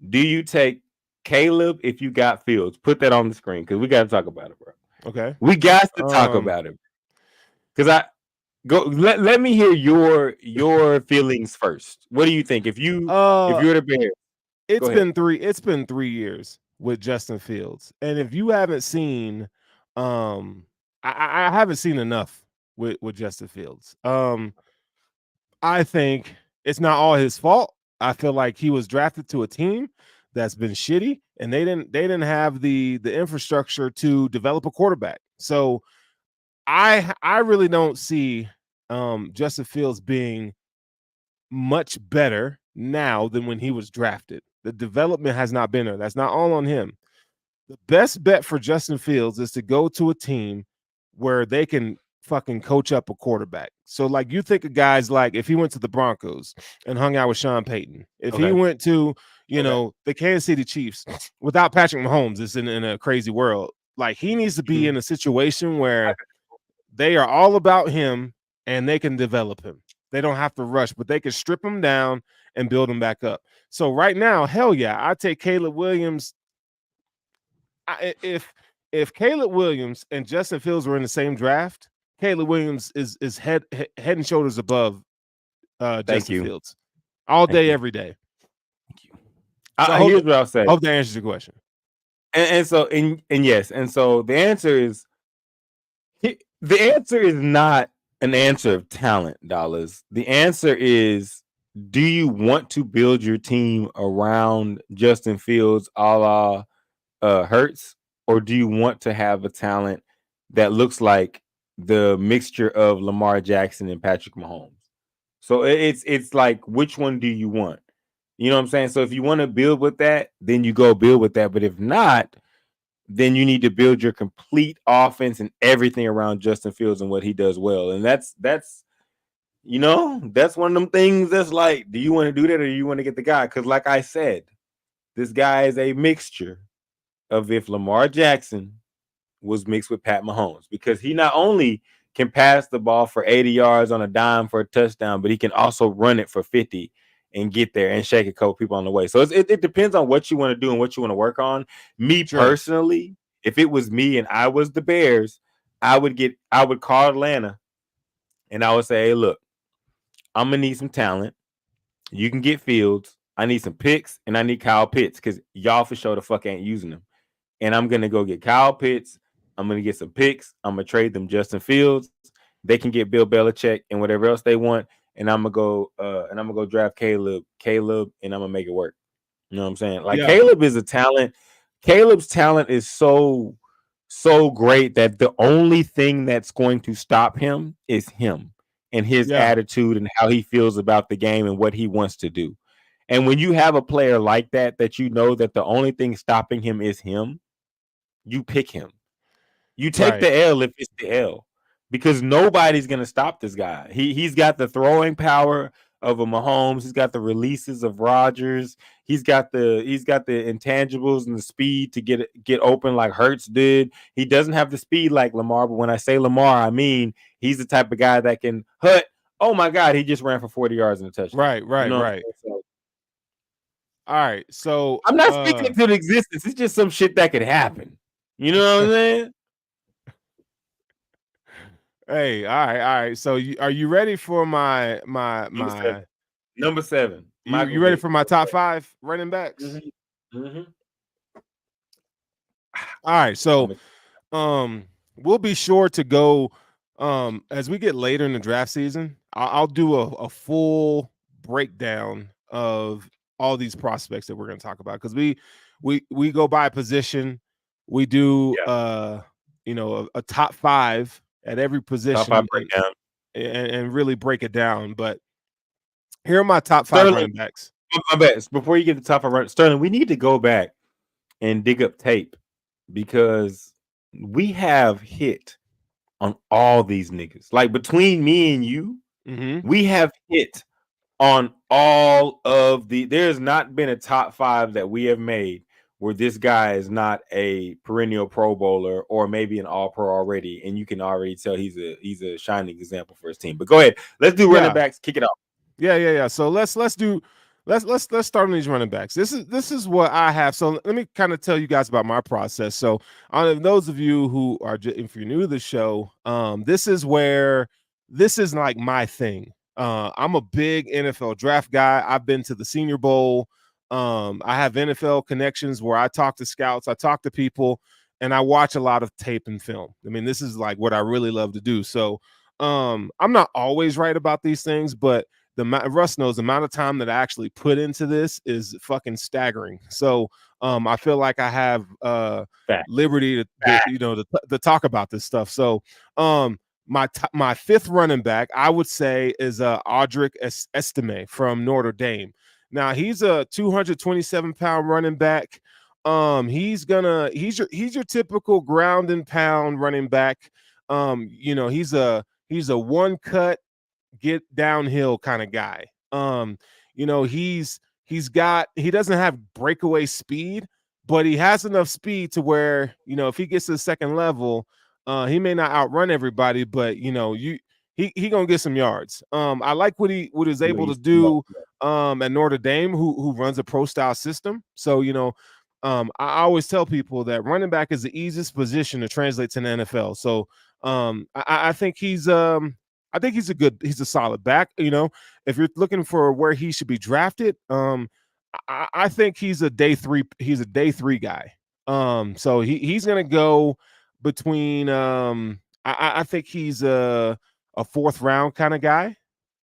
Do you take Caleb if you got Fields? Put that on the screen because we got to talk about it, bro. Okay. We got to talk about it. Because let me hear your feelings first. What do you think? If you're the Bears, it's been 3 years with Justin Fields. And if you haven't seen I haven't seen enough with Justin Fields. I think it's not all his fault. I feel like he was drafted to a team that's been shitty, and they didn't have the infrastructure to develop a quarterback. So I really don't see Justin Fields being much better now than when he was drafted. The development has not been there. That's not all on him. The best bet for Justin Fields is to go to a team where they can fucking coach up a quarterback. So like you think of guys like if he went to the Broncos and hung out with Sean Payton, if he went to, you know, the Kansas City Chiefs without Patrick Mahomes, it's in a crazy world. Like he needs to be in a situation where they are all about him and they can develop him. They don't have to rush, but they can strip him down and build him back up. So right now, hell yeah, I take Caleb Williams. If Caleb Williams and Justin Fields were in the same draft, Caleb Williams is head and shoulders above Justin Fields all day, every day. Thank you. So here's what I'll say. Hope that answers your question. And so yes, and so the answer is The answer is not an answer of talent, dollars. The answer is, do you want to build your team around Justin Fields a la Hurts, or do you want to have a talent that looks like the mixture of Lamar Jackson and Patrick Mahomes? So it's like, which one do you want? You know what I'm saying? So if you want to build with that, then you go build with that. But if not, then you need to build your complete offense and everything around Justin Fields and what he does well. And that's that's one of them things that's like, do you want to do that or do you want to get the guy? Because like I said, this guy is a mixture of if Lamar Jackson was mixed with Pat Mahomes, because he not only can pass the ball for 80 yards on a dime for a touchdown, but he can also run it for 50 and get there and shake a couple people on the way. So it depends on what you want to do and what you want to work on. Me personally, if it was me and I was the Bears, I would call Atlanta and I would say, hey, look, I'm going to need some talent. You can get Fields. I need some picks and I need Kyle Pitts because y'all for sure the fuck ain't using them. And I'm going to go get Kyle Pitts. I'm going to get some picks. I'm going to trade them Justin Fields. They can get Bill Belichick and whatever else they want. And I'm going to go draft Caleb, and I'm going to make it work. You know what I'm saying? Like, Caleb is a talent. Caleb's talent is so great that the only thing that's going to stop him is him and his attitude and how he feels about the game and what he wants to do. And when you have a player like that you know that the only thing stopping him is him, you pick him. You take the L if it's the L, because nobody's going to stop this guy. He's got the throwing power of a Mahomes. He's got the releases of Rodgers. He's got the intangibles and the speed to get open like Hurts did. He doesn't have the speed like Lamar, but when I say Lamar, I mean he's the type of guy that can hut. Oh my God, he just ran for 40 yards in a touchdown. Right. All right, so I'm not speaking to the existence. It's just some shit that could happen. You know what I'm saying? Hey, all right. So, are you ready for my number seven? You ready for my top 5 running backs? Mm-hmm. All right, so we'll be sure to go as we get later in the draft season. I'll do a full breakdown of all these prospects that we're going to talk about, because we go by position. We do a top 5 at every position, top 5 breakdown, and really break it down. But here are my top 5 running backs. My bad. Before you get the top 5 running, Sterling, we need to go back and dig up tape, because we have hit on all these niggas. Like, between me and you, we have hit on all of there's not been a top 5 that we have made where this guy is not a perennial Pro Bowler or maybe an All-Pro already, and you can already tell he's a shining example for his team. But go ahead, let's do running backs. Kick it off. Yeah. So let's start on these running backs. This is what I have. So let me kind of tell you guys about my process. So those of you who are, if you're new to the show, this is like my thing. I'm a big NFL draft guy. I've been to the Senior Bowl. I have NFL connections where I talk to scouts, I talk to people, and I watch a lot of tape and film. I mean, this is like what I really love to do. So I'm not always right about these things, but Russ knows the amount of time that I actually put into this is fucking staggering. So I feel like I have liberty to talk about this stuff. So my 5th running back, I would say, is Audric Estime from Notre Dame. Now, he's a 227-pound running back. He's your typical ground and pound running back. He's a one cut, get downhill kind of guy. He doesn't have breakaway speed, but he has enough speed to where, if he gets to the second level, he may not outrun everybody, but he gonna get some yards. I like what he's able to do at Notre Dame, who runs a pro style system. So I always tell people that running back is the easiest position to translate to the NFL. So I think he's a solid back. If you're looking for where he should be drafted, I think he's a day 3. He's a day 3 guy. So he's gonna go between I think he's a fourth round kind of guy.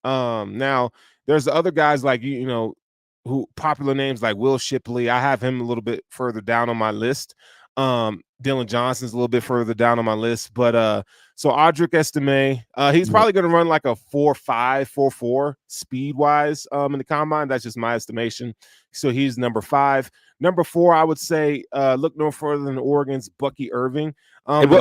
Now there's other guys like who popular names like Will Shipley. I have him a little bit further down on my list. Dylan Johnson's a little bit further down on my list, but so Audric Estime, he's probably going to run like a 4.5, 4.4 speed wise in the combine. That's just my estimation. So he's number 5. Number 4, I would say, look no further than Oregon's Bucky Irving. I was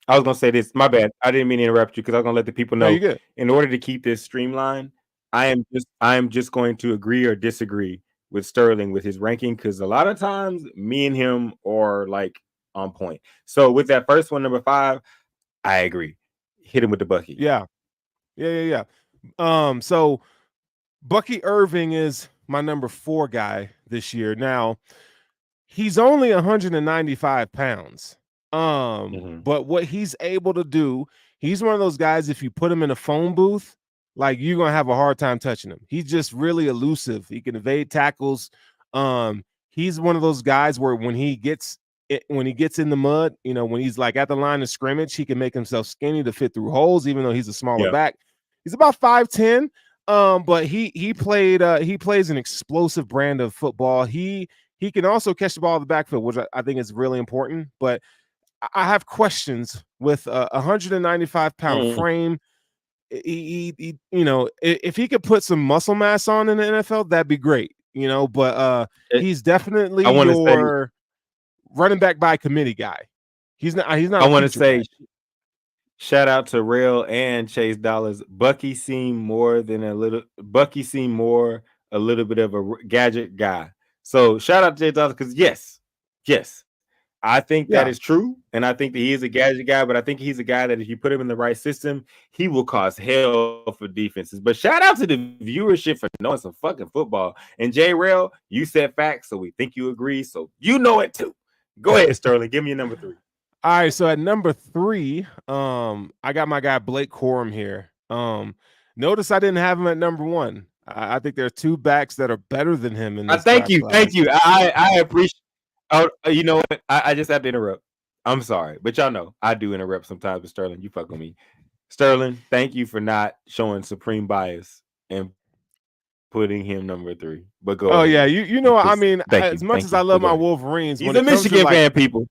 gonna say this. My bad. I didn't mean to interrupt you because I was gonna let the people know. No, you're good. In order to keep this streamlined, I am just going to agree or disagree with Sterling with his ranking because a lot of times me and him are like on point. So with that first one, number 5, I agree. Hit him with the Bucky. Yeah. So Bucky Irving is my number 4 guy this year. Now, he's only 195 pounds. But what he's able to do, he's one of those guys, if you put him in a phone booth, like you're gonna have a hard time touching him. He's just really elusive. He can evade tackles. He's one of those guys where when he gets in the mud, when he's like at the line of scrimmage, he can make himself skinny to fit through holes, even though he's a smaller back. He's about 5'10. But he plays an explosive brand of football. He can also catch the ball in the backfield, which I think is really important. But I have questions with a 195-pound frame. If he could put some muscle mass on in the NFL, that'd be great. But he's definitely your running back by committee guy. He's not. I want to say, shout out to Rail and Chase Dollars. Bucky seemed more a little bit of a gadget guy. So shout out to Chase Dollars because yes, I think that is true, and I think that he is a gadget guy. But I think he's a guy that if you put him in the right system, he will cause hell for defenses. But shout out to the viewership for knowing some fucking football. And J Rail, you said facts, so we think you agree. So you know it too. Go ahead, Sterling. Give me your number 3. All right, so at number 3, I got my guy Blake Corum here. Notice I didn't have him at number 1. I think there are 2 backs that are better than him in this. Thank you. I appreciate. Oh, you know what? I just have to interrupt. I'm sorry, but y'all know I do interrupt sometimes with Sterling. You fuck with me, Sterling. Thank you for not showing supreme bias and putting him number 3. But go. Oh ahead. Yeah, you know, I mean, as much as I love my Wolverines, he's a Michigan fan, people.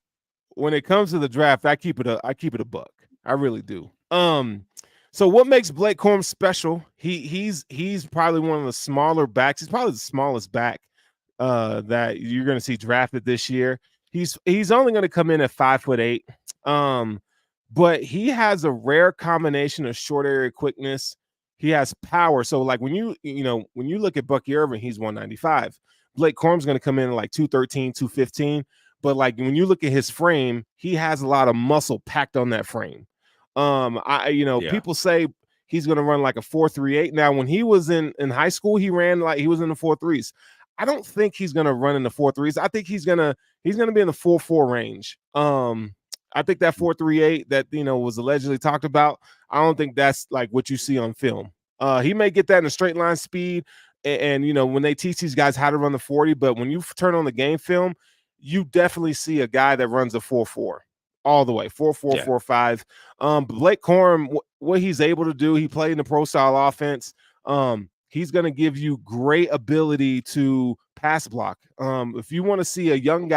When it comes to the draft, I keep it a buck. I really do. So what makes Blake Corum special? He's probably one of the smaller backs. He's probably the smallest back that you're going to see drafted this year. He's only going to come in at 5'8". But he has a rare combination of short area quickness. He has power. So like when you look at Bucky Irving, he's 195. Blake Corum's going to come in at like 213, 215. But like when you look at his frame, he has a lot of muscle packed on that frame. People say he's going to run like a 4.38. Now, when he was in high school, he ran like he was in the 4.3s. I don't think he's going to run in the 4.3s. I think he's going to be in the 4.4 range. I think that 4.38 that was allegedly talked about, I don't think that's like what you see on film. He may get that in a straight line speed, and when they teach these guys how to run the 40, but when you turn on the game film, you definitely see a guy that runs a 4.4 all the way, 4.4, 4.5. Blake Corum, what he's able to do, he played in the pro style offense. He's going to give you great ability to pass block. If you want to see a young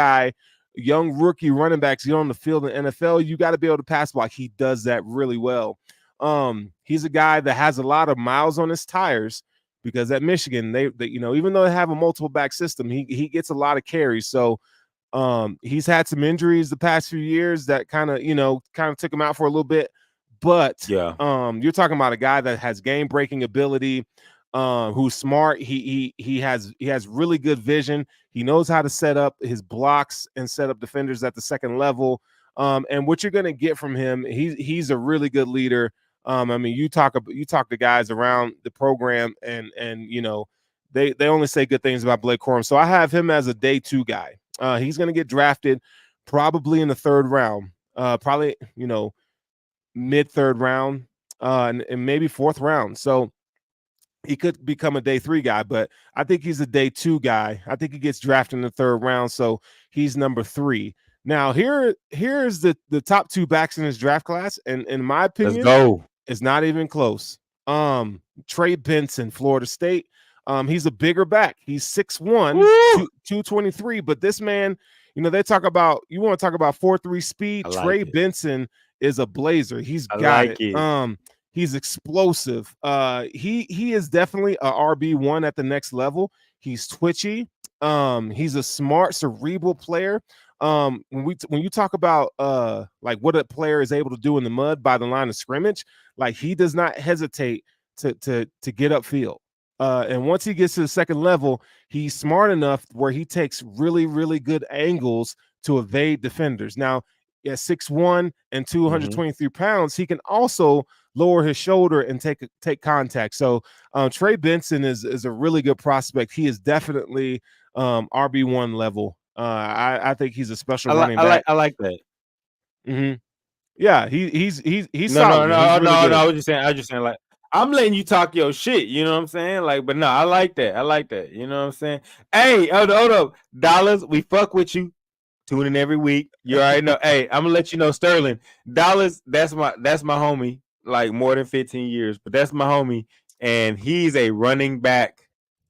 rookie running backs get on the field in the NFL, you got to be able to pass block. He does that really well. He's a guy that has a lot of miles on his tires because at Michigan, they even though they have a multiple back system, he gets a lot of carries. So he's had some injuries the past few years that kind of took him out for a little bit. But you're talking about a guy that has game breaking ability. Who's smart. He has really good vision. He knows how to set up his blocks and set up defenders at the second level. And what you're going to get from him, he's a really good leader. I mean, you talk to guys around the program, and they only say good things about Blake Corum. So I have him as a day 2 guy. He's going to get drafted probably in the 3rd round, probably mid 3rd round, and maybe 4th round. So he could become a day 3 guy, but I think he's a day 2 guy. I think he gets drafted in the 3rd round, so he's number 3. Now here's the top 2 backs in this draft class, and in my opinion, let's go. It's not even close. Trey Benson, Florida State. He's a bigger back. He's 6'1", 223. But this man, you know, you want to talk about 4.3 speed. Trey Benson is a blazer. He's got it. He's explosive. He is definitely a RB1 at the next level. He's twitchy. He's a smart, cerebral player. When you talk about like what a player is able to do in the mud by the line of scrimmage, like he does not hesitate to get upfield. And once he gets to the second level, he's smart enough where he takes really, really good angles to evade defenders. Now, at 6'1" and 223 pounds, he can also lower his shoulder and take contact. So Trey Benson is a really good prospect. He is definitely RB1 level. I think he's a special running back. I like that. Mm-hmm. Yeah, he's solid. No. I was just saying like I'm letting you talk your shit. You know what I'm saying? Like, but no, I like that. You know what I'm saying? Hey, hold up, Dollars. We fuck with you. Tune in every week. You already know. Hey, I'm gonna let you know, Sterling. Dollars. That's my homie. Like more than 15 years, but that's my homie, and he's a running back.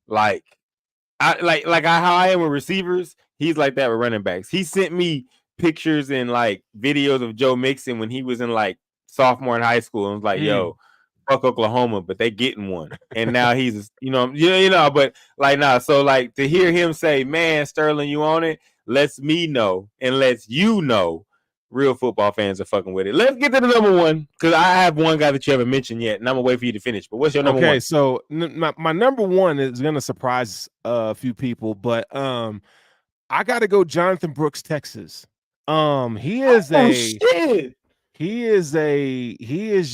Like how I am with receivers. He's like that with running backs. He sent me pictures and like videos of Joe Mixon when he was in like sophomore in high school, and was like, "Yo, fuck Oklahoma, but they getting one." And now he's, but like nah. So like to hear him say, "Man, Sterling, you on it?" Lets me know and lets you know real football fans are fucking with it. Let's get to the number one, because I have one guy that you haven't mentioned yet, and I'm gonna wait for you to finish. But what's your number one? Okay, so my number one is gonna surprise a few people, but I got to go Jonathan Brooks, Texas. He is he is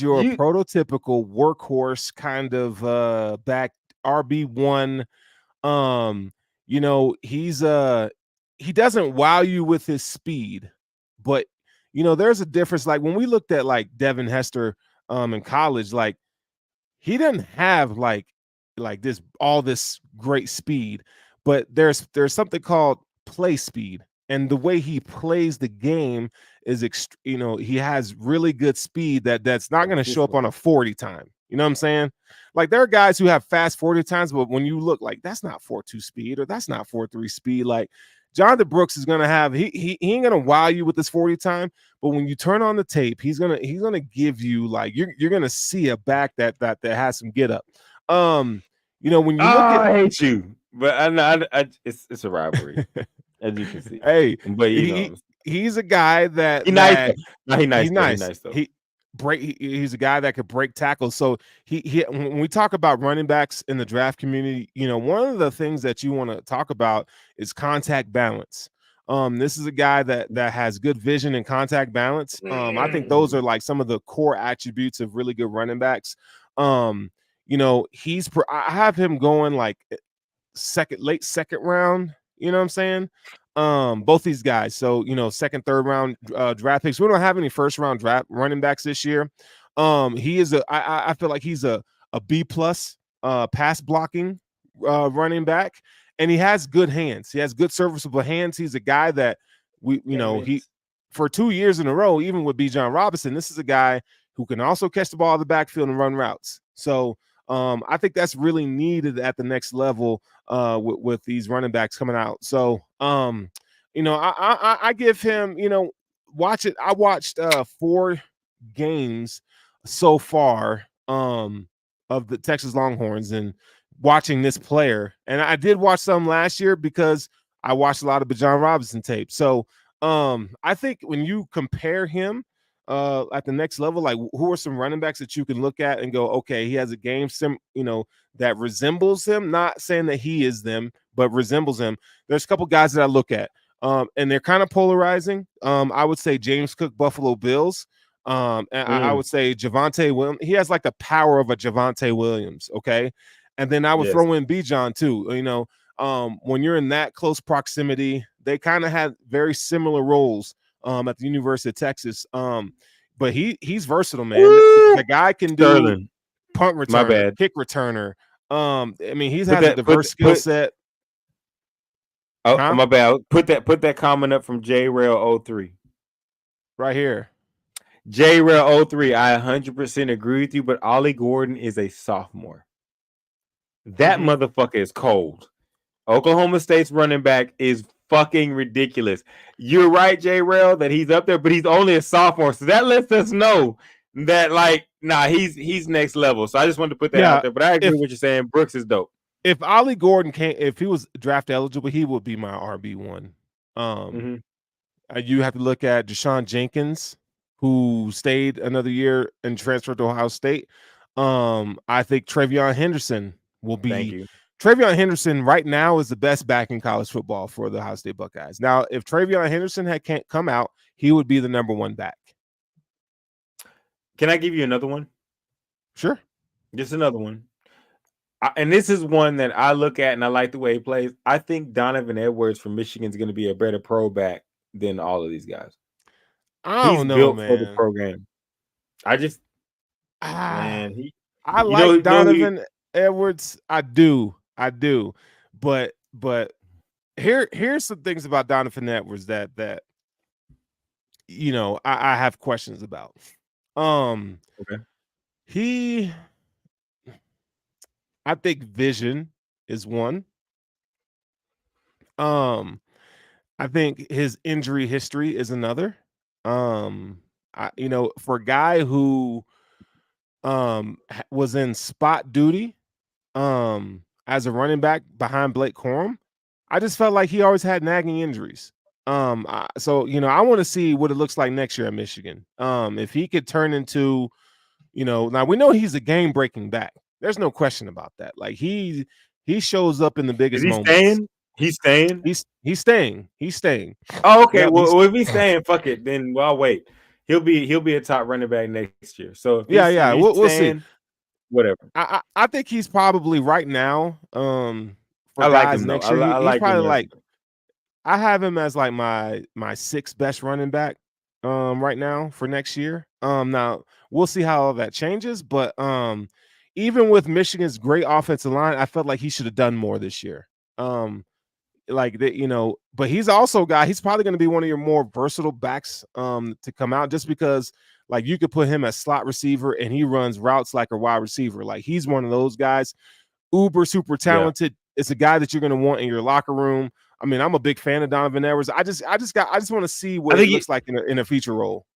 your prototypical workhorse kind of back RB1. He doesn't wow you with his speed, but there's a difference. Like when we looked at like Devin Hester in college, like he doesn't have like all this great speed, but there's something called play speed, and the way he plays the game is he has really good speed that's not going to show up on a 40 time. You know what I'm saying? Like there are guys who have fast 40 times, but when you look, like that's not 4.2 speed or that's not 4.3 speed. Like Jonathan Brooks is gonna have he ain't gonna wow you with this 40 time, but when you turn on the tape, he's gonna give you like you're gonna see a back that has some get up. When you look at, I hate you, but I it's a rivalry. As you can see. Hey, but he's a guy that he's nice. No, he's nice though. He's a guy that could break tackles. So he when we talk about running backs in the draft community, one of the things that you want to talk about is contact balance. This is a guy that has good vision and contact balance. I think those are like some of the core attributes of really good running backs. I have him going like late second round. You know what I'm saying? Both these guys. So, second, third round draft picks. We don't have any first round draft running backs this year. He is I feel like he's a B+ pass blocking running back, and he has good hands. He has good serviceable hands. He's a guy that he for 2 years in a row, even with Bijan Robinson, this is a guy who can also catch the ball out of the backfield and run routes. So I think that's really needed at the next level with these running backs coming out. So, I give him, watch it. I watched 4 games so far of the Texas Longhorns and watching this player. And I did watch some last year because I watched a lot of Bijan Robinson tape. So I think when you compare him at the next level, like who are some running backs that you can look at and go, okay, he has a game that resembles him, not saying that he is them, but resembles him. There's a couple guys that I look at, and they're kind of polarizing. I would say James Cook, Buffalo Bills. And I would say Javonte Williams. He has like the power of a Javonte Williams. Okay. And then I would throw in Bijan too. When you're in that close proximity, they kind of had very similar roles at the University of Texas. But he's versatile, man. The guy can do punt returner, kick returner. He's has a diverse skill set. Oh, my bad. Put that comment up from JRail03. Right here. JRail03, I 100% agree with you, but Ollie Gordon is a sophomore. That motherfucker is cold. Oklahoma State's running back is fucking ridiculous. You're right, J-Rail, that he's up there, but he's only a sophomore. So that lets us know that, like, he's next level. So I just wanted to put that out there. But I agree with what you're saying. Brooks is dope. If Ollie Gordon if he was draft eligible, he would be my RB1. You have to look at Deshaun Jenkins, who stayed another year and transferred to Ohio State. I think TreVeyon Henderson will be. Thank you. TreVeyon Henderson right now is the best back in college football for the Ohio State Buckeyes. Now, if TreVeyon Henderson can't come out, he would be the number one back. Can I give you another one? Sure. Just another one. And this is one that I look at and I like the way he plays. I think Donovan Edwards from Michigan is going to be a better pro back than all of these guys. He's built man. for the program. I just, I like Donovan Edwards. I do. But here's some things about Donovan Edwards that I have questions about. Okay. I think vision is one. I think his injury history is another. For a guy who was in spot duty as a running back behind Blake Corum, I just felt like he always had nagging injuries. I want to see what it looks like next year at Michigan. If he could turn into, now we know he's a game-breaking back. There's no question about that. Like he shows up in the biggest moments. He's staying. He's staying. Oh, okay. Yeah, well, if he's staying, fuck it. Then I'll wait. He'll be a top running back next year. So we'll see. Whatever. I think he's probably right now. I like him next though. year. He's probably I have him as like my sixth best running back right now for next year. Now we'll see how all that changes, but even with Michigan's great offensive line, I felt like he should have done more this year. But he's also a guy, he's probably going to be one of your more versatile backs to come out, just because like you could put him as slot receiver and he runs routes like a wide receiver. Like he's one of those guys, super talented. Yeah. It's a guy that you're going to want in your locker room. I mean, I'm a big fan of Donovan Edwards. I just want to see what it looks like in a feature role.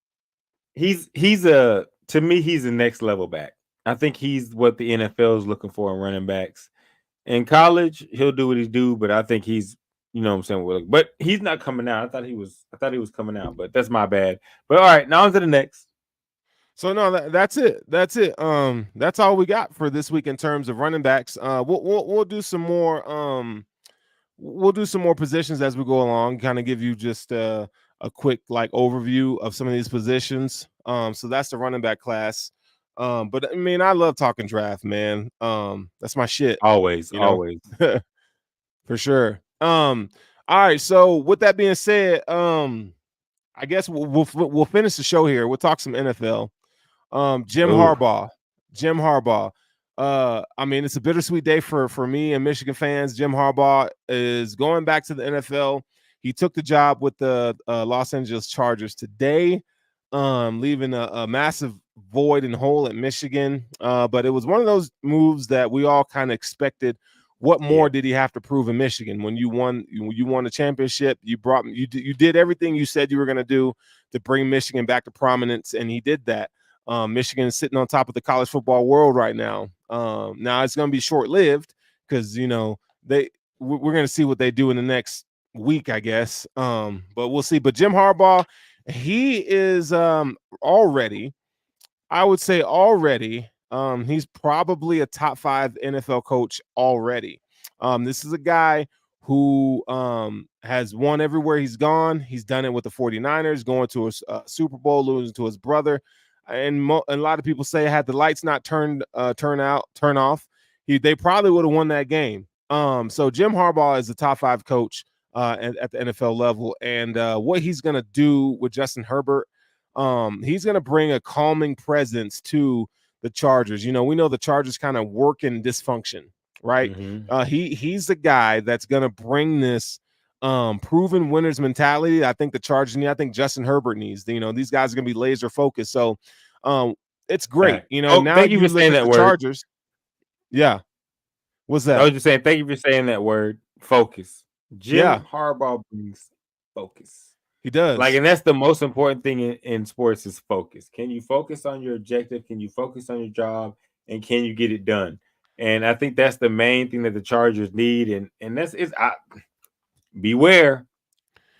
To me, he's the next level back. I think he's what the NFL is looking for in running backs. In college, he'll do what he's do, but I think he's, you know what I'm saying? But he's not coming out. I thought he was coming out, but that's my bad. But all right, now on to the next. So no, that's it. That's all we got for this week in terms of running backs. We'll do some more. We'll do some more positions as we go along. Kind of give you just a quick like overview of some of these positions. So that's the running back class. But I mean, I love talking draft, man. That's my shit. Always. For sure. All right. So with that being said, I guess we'll finish the show here. We'll talk some NFL. Jim Harbaugh. I mean, it's a bittersweet day for me and Michigan fans. Jim Harbaugh is going back to the NFL. He took the job with the Los Angeles Chargers today, leaving a massive void and hole at Michigan. But it was one of those moves that we all kind of expected. What more did he have to prove in Michigan? When you won a championship, you did everything you said you were going to do to bring Michigan back to prominence, and he did that. Michigan is sitting on top of the college football world right now. Now it's going to be short-lived because we're going to see what they do in the next week, I guess. But we'll see. But Jim Harbaugh, he is already, I would say already. He's probably a top 5 NFL coach already. This is a guy who has won everywhere he's gone. He's done it with the 49ers, going to a Super Bowl, losing to his brother. And a lot of people say had the lights not turn off, they probably would have won that game. So Jim Harbaugh is the top 5 coach at the NFL level. And what he's going to do with Justin Herbert, he's going to bring a calming presence to the Chargers. We know the Chargers kind of work in dysfunction, right? Mm-hmm. He's the guy that's going to bring this proven winners mentality. I think the Chargers need. I think Justin Herbert needs. These guys are gonna be laser focused. So, it's great. Now thank you you for look saying at that the word. Chargers. Yeah, what's I that? was just saying, thank you for saying that word. Focus. Jim Yeah, Harbaugh brings focus. he does. And that's the most important thing in sports is focus. Can you focus on your objective? Can you focus on your job? And can you get it done? And I think that's the main thing that the Chargers need. And that's beware.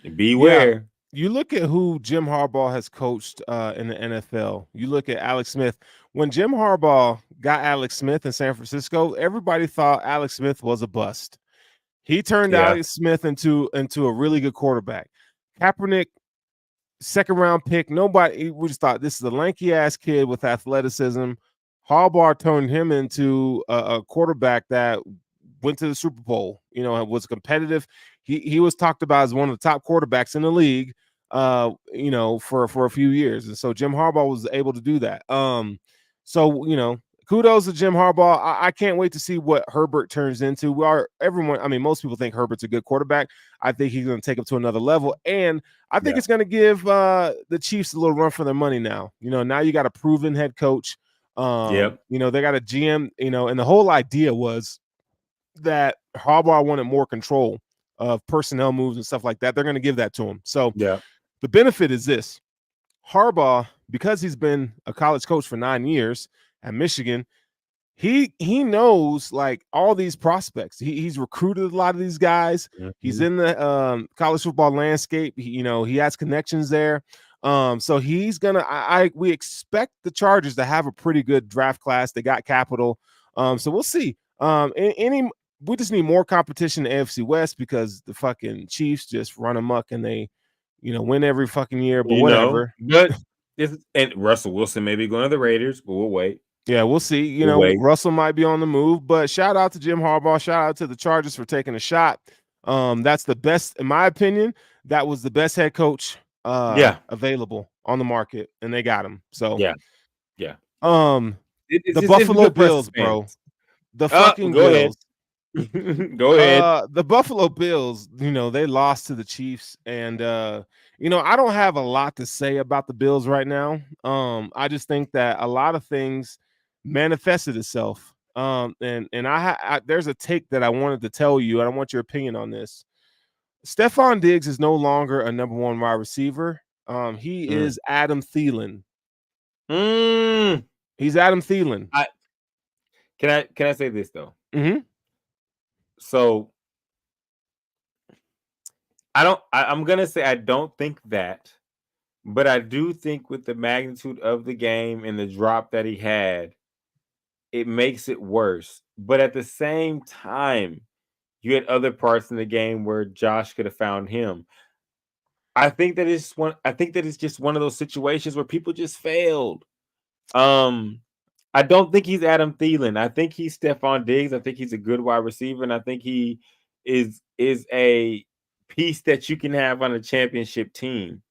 Yeah, you look at who Jim Harbaugh has coached in the NFL. You look at Alex Smith. When Jim Harbaugh got Alex Smith in San Francisco, everybody thought Alex Smith was a bust. He turned Alex Smith into a really good quarterback. Kaepernick, second round pick. We just thought this is a lanky ass kid with athleticism. Harbaugh turned him into a quarterback that went to the Super Bowl. Was competitive. He was talked about as one of the top quarterbacks in the league. For a few years, and so Jim Harbaugh was able to do that. Kudos to Jim Harbaugh. I can't wait to see what Herbert turns into. Most people think Herbert's a good quarterback. I think he's going to take him to another level, and I think it's going to give the Chiefs a little run for their money now. Now you got a proven head coach. They got a GM. And the whole idea was that Harbaugh wanted more control of personnel moves and stuff like that. They're going to give that to him. So the benefit is this: Harbaugh, because he's been a college coach for 9 years at Michigan, he knows like all these prospects. He's recruited a lot of these guys. Mm-hmm. He's in the college football landscape. He has connections there. So he's gonna. We expect the Chargers to have a pretty good draft class. They got capital. So we'll see. We just need more competition in the AFC West because the fucking Chiefs just run amok and they, win every fucking year. But whatever. And Russell Wilson may be going to the Raiders, but we'll wait. Yeah, we'll see. Russell might be on the move, but shout out to Jim Harbaugh. Shout out to the Chargers for taking a shot. That's the best, in my opinion. That was the best head coach available on the market, and they got him. So yeah. The Buffalo Bills, bro. The fucking Bills. Go ahead. The Buffalo Bills, they lost to the Chiefs, and I don't have a lot to say about the Bills right now. I just think that a lot of things manifested itself. And I there's a take that I wanted to tell you, and I want your opinion on this. Stephon Diggs is no longer a number one wide receiver. He is Adam Thielen. He's Adam Thielen. Can I say this though? Mm-hmm. So I'm gonna say I don't think that, but I do think with the magnitude of the game and the drop that he had, it makes it worse. But at the same time, you had other parts in the game where Josh could have found him. I think that it's just one of those situations where people just failed. I don't think he's Adam Thielen. I think he's Stephon Diggs. I think he's a good wide receiver, and I think he is a piece that you can have on a championship team.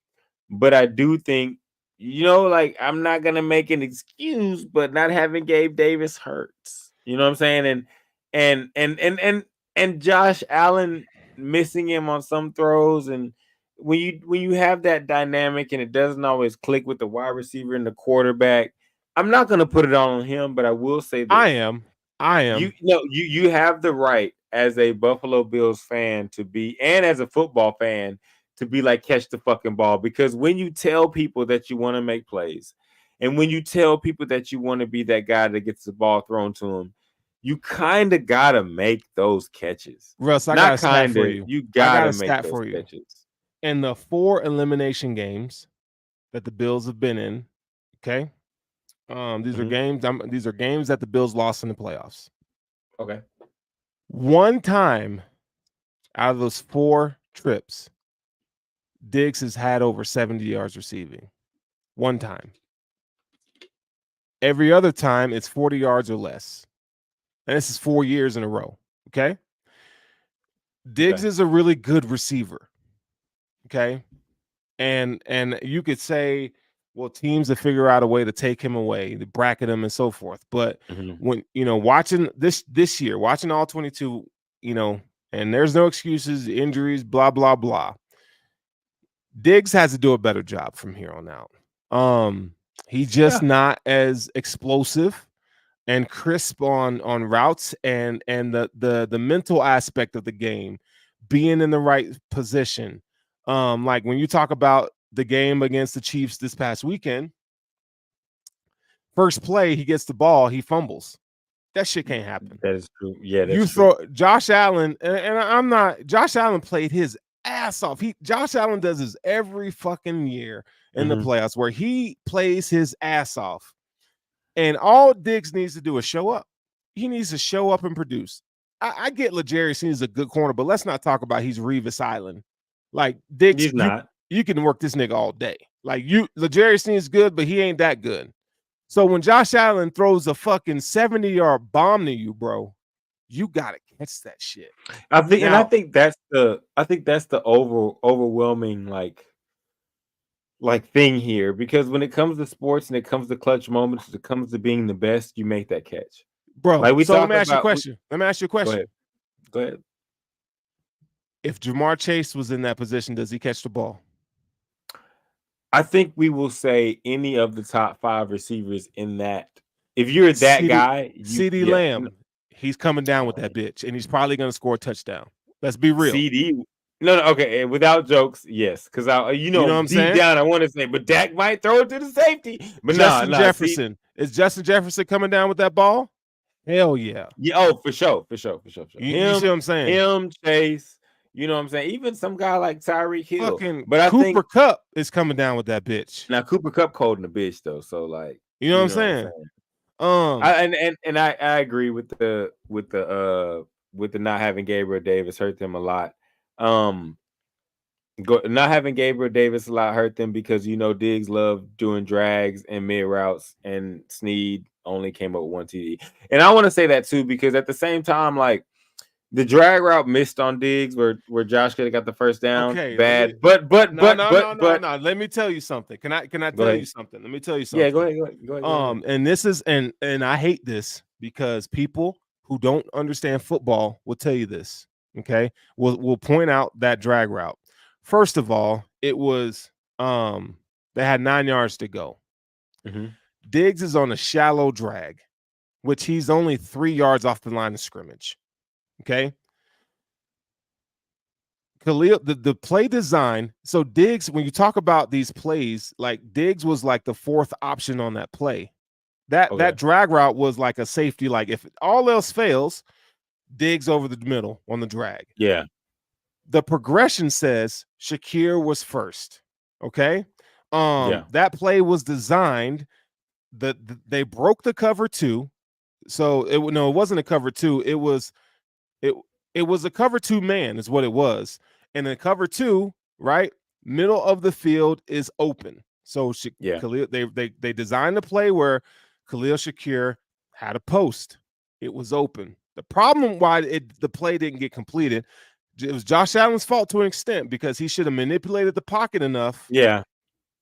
But I do think, I'm not gonna make an excuse, but not having Gabe Davis hurts. You know what I'm saying? And Josh Allen missing him on some throws, and when you have that dynamic and it doesn't always click with the wide receiver and the quarterback, I'm not going to put it on him, but I will say this. I am. You have the right as a Buffalo Bills fan to be, and as a football fan to be like, catch the fucking ball. Because when you tell people that you want to make plays, and when you tell people that you want to be that guy that gets the ball thrown to him, you kind of got to make those catches. Russ, I got a stat for you. You got to make those catches. In the 4 elimination games that the Bills have been in, okay? These are games. These are games that the Bills lost in the playoffs. Okay. One time out of those 4 trips, Diggs has had over 70 yards receiving. One time. Every other time, it's 40 yards or less. And this is 4 years in a row. Okay. Diggs is a really good receiver. Okay. And you could say, well, teams that figure out a way to take him away, to bracket him and so forth. But when, watching this year, watching all 22, and there's no excuses, injuries, blah, blah, blah. Diggs has to do a better job from here on out. He's just not as explosive and crisp on routes and the mental aspect of the game, being in the right position. Like when you talk about the game against the Chiefs this past weekend, first play, he gets the ball, he fumbles. That shit can't happen. That is true. Yeah, that's you true. throw Josh Allen, and I'm not. Josh Allen played his ass off. Josh Allen does this every fucking year in the playoffs, where he plays his ass off, and all Diggs needs to do is show up. He needs to show up and produce. I get L'Jarius Sneed is a good corner, but let's not talk about he's Revis Island. Like Diggs, he's not. You can work this nigga all day. Like L'Jarius Sneed is good, but he ain't that good. So when Josh Allen throws a fucking 70-yard bomb to you, bro, you gotta catch that shit. I think that's the overwhelming like thing here, because when it comes to sports and it comes to clutch moments, it comes to being the best, you make that catch, bro. Like let me ask you a question. Go ahead. If Jamar Chase was in that position, does he catch the ball? I think we will say any of the top 5 receivers in that. If you're that guy, CeeDee Lamb, he's coming down with that bitch, and he's probably going to score a touchdown. Let's be real. No, okay. Without jokes, yes, because you know what I'm saying? Down, I want to say, but Dak might throw it to the safety. But Justin Jefferson, is Justin Jefferson coming down with that ball? Hell yeah. Yeah. Oh, for sure. You see what I'm saying? Him, Chase. You know what I'm saying? Even some guy like Tyreek Hill. But I think Cooper Kupp is coming down with that bitch. Now Cooper Kupp cold in the bitch though, so like you know what I'm saying? I agree with the not having Gabriel Davis hurt them a lot. Not having Gabriel Davis a lot hurt them because Diggs loved doing drags and mid routes, and Sneed only came up with 1 TD. And I want to say that too, because at the same time, like, the drag route missed on Diggs where Josh could have got the first down. Okay, bad. But let me tell you something. Can I tell you something? Let me tell you something. Yeah, go ahead. And this is and I hate this because people who don't understand football will tell you this. Okay, we'll point out that drag route. First of all, it was they had 9 yards to go. Diggs is on a shallow drag, which he's only 3 yards off the line of scrimmage. Okay. Khalil, the play design. So Diggs, when you talk about these plays, like Diggs was like the 4th option on that play. That drag route was like a safety. Like if all else fails, Diggs over the middle on the drag. Yeah. The progression says Shakir was first. Okay. That play was designed that they broke the cover 2. So it wasn't a cover 2. It was a cover 2 man is what it was. And the cover 2, right? Middle of the field is open. So Khalil, they designed a play where Khalil Shakir had a post. It was open. The problem why the play didn't get completed, it was Josh Allen's fault to an extent, because he should have manipulated the pocket enough. Yeah.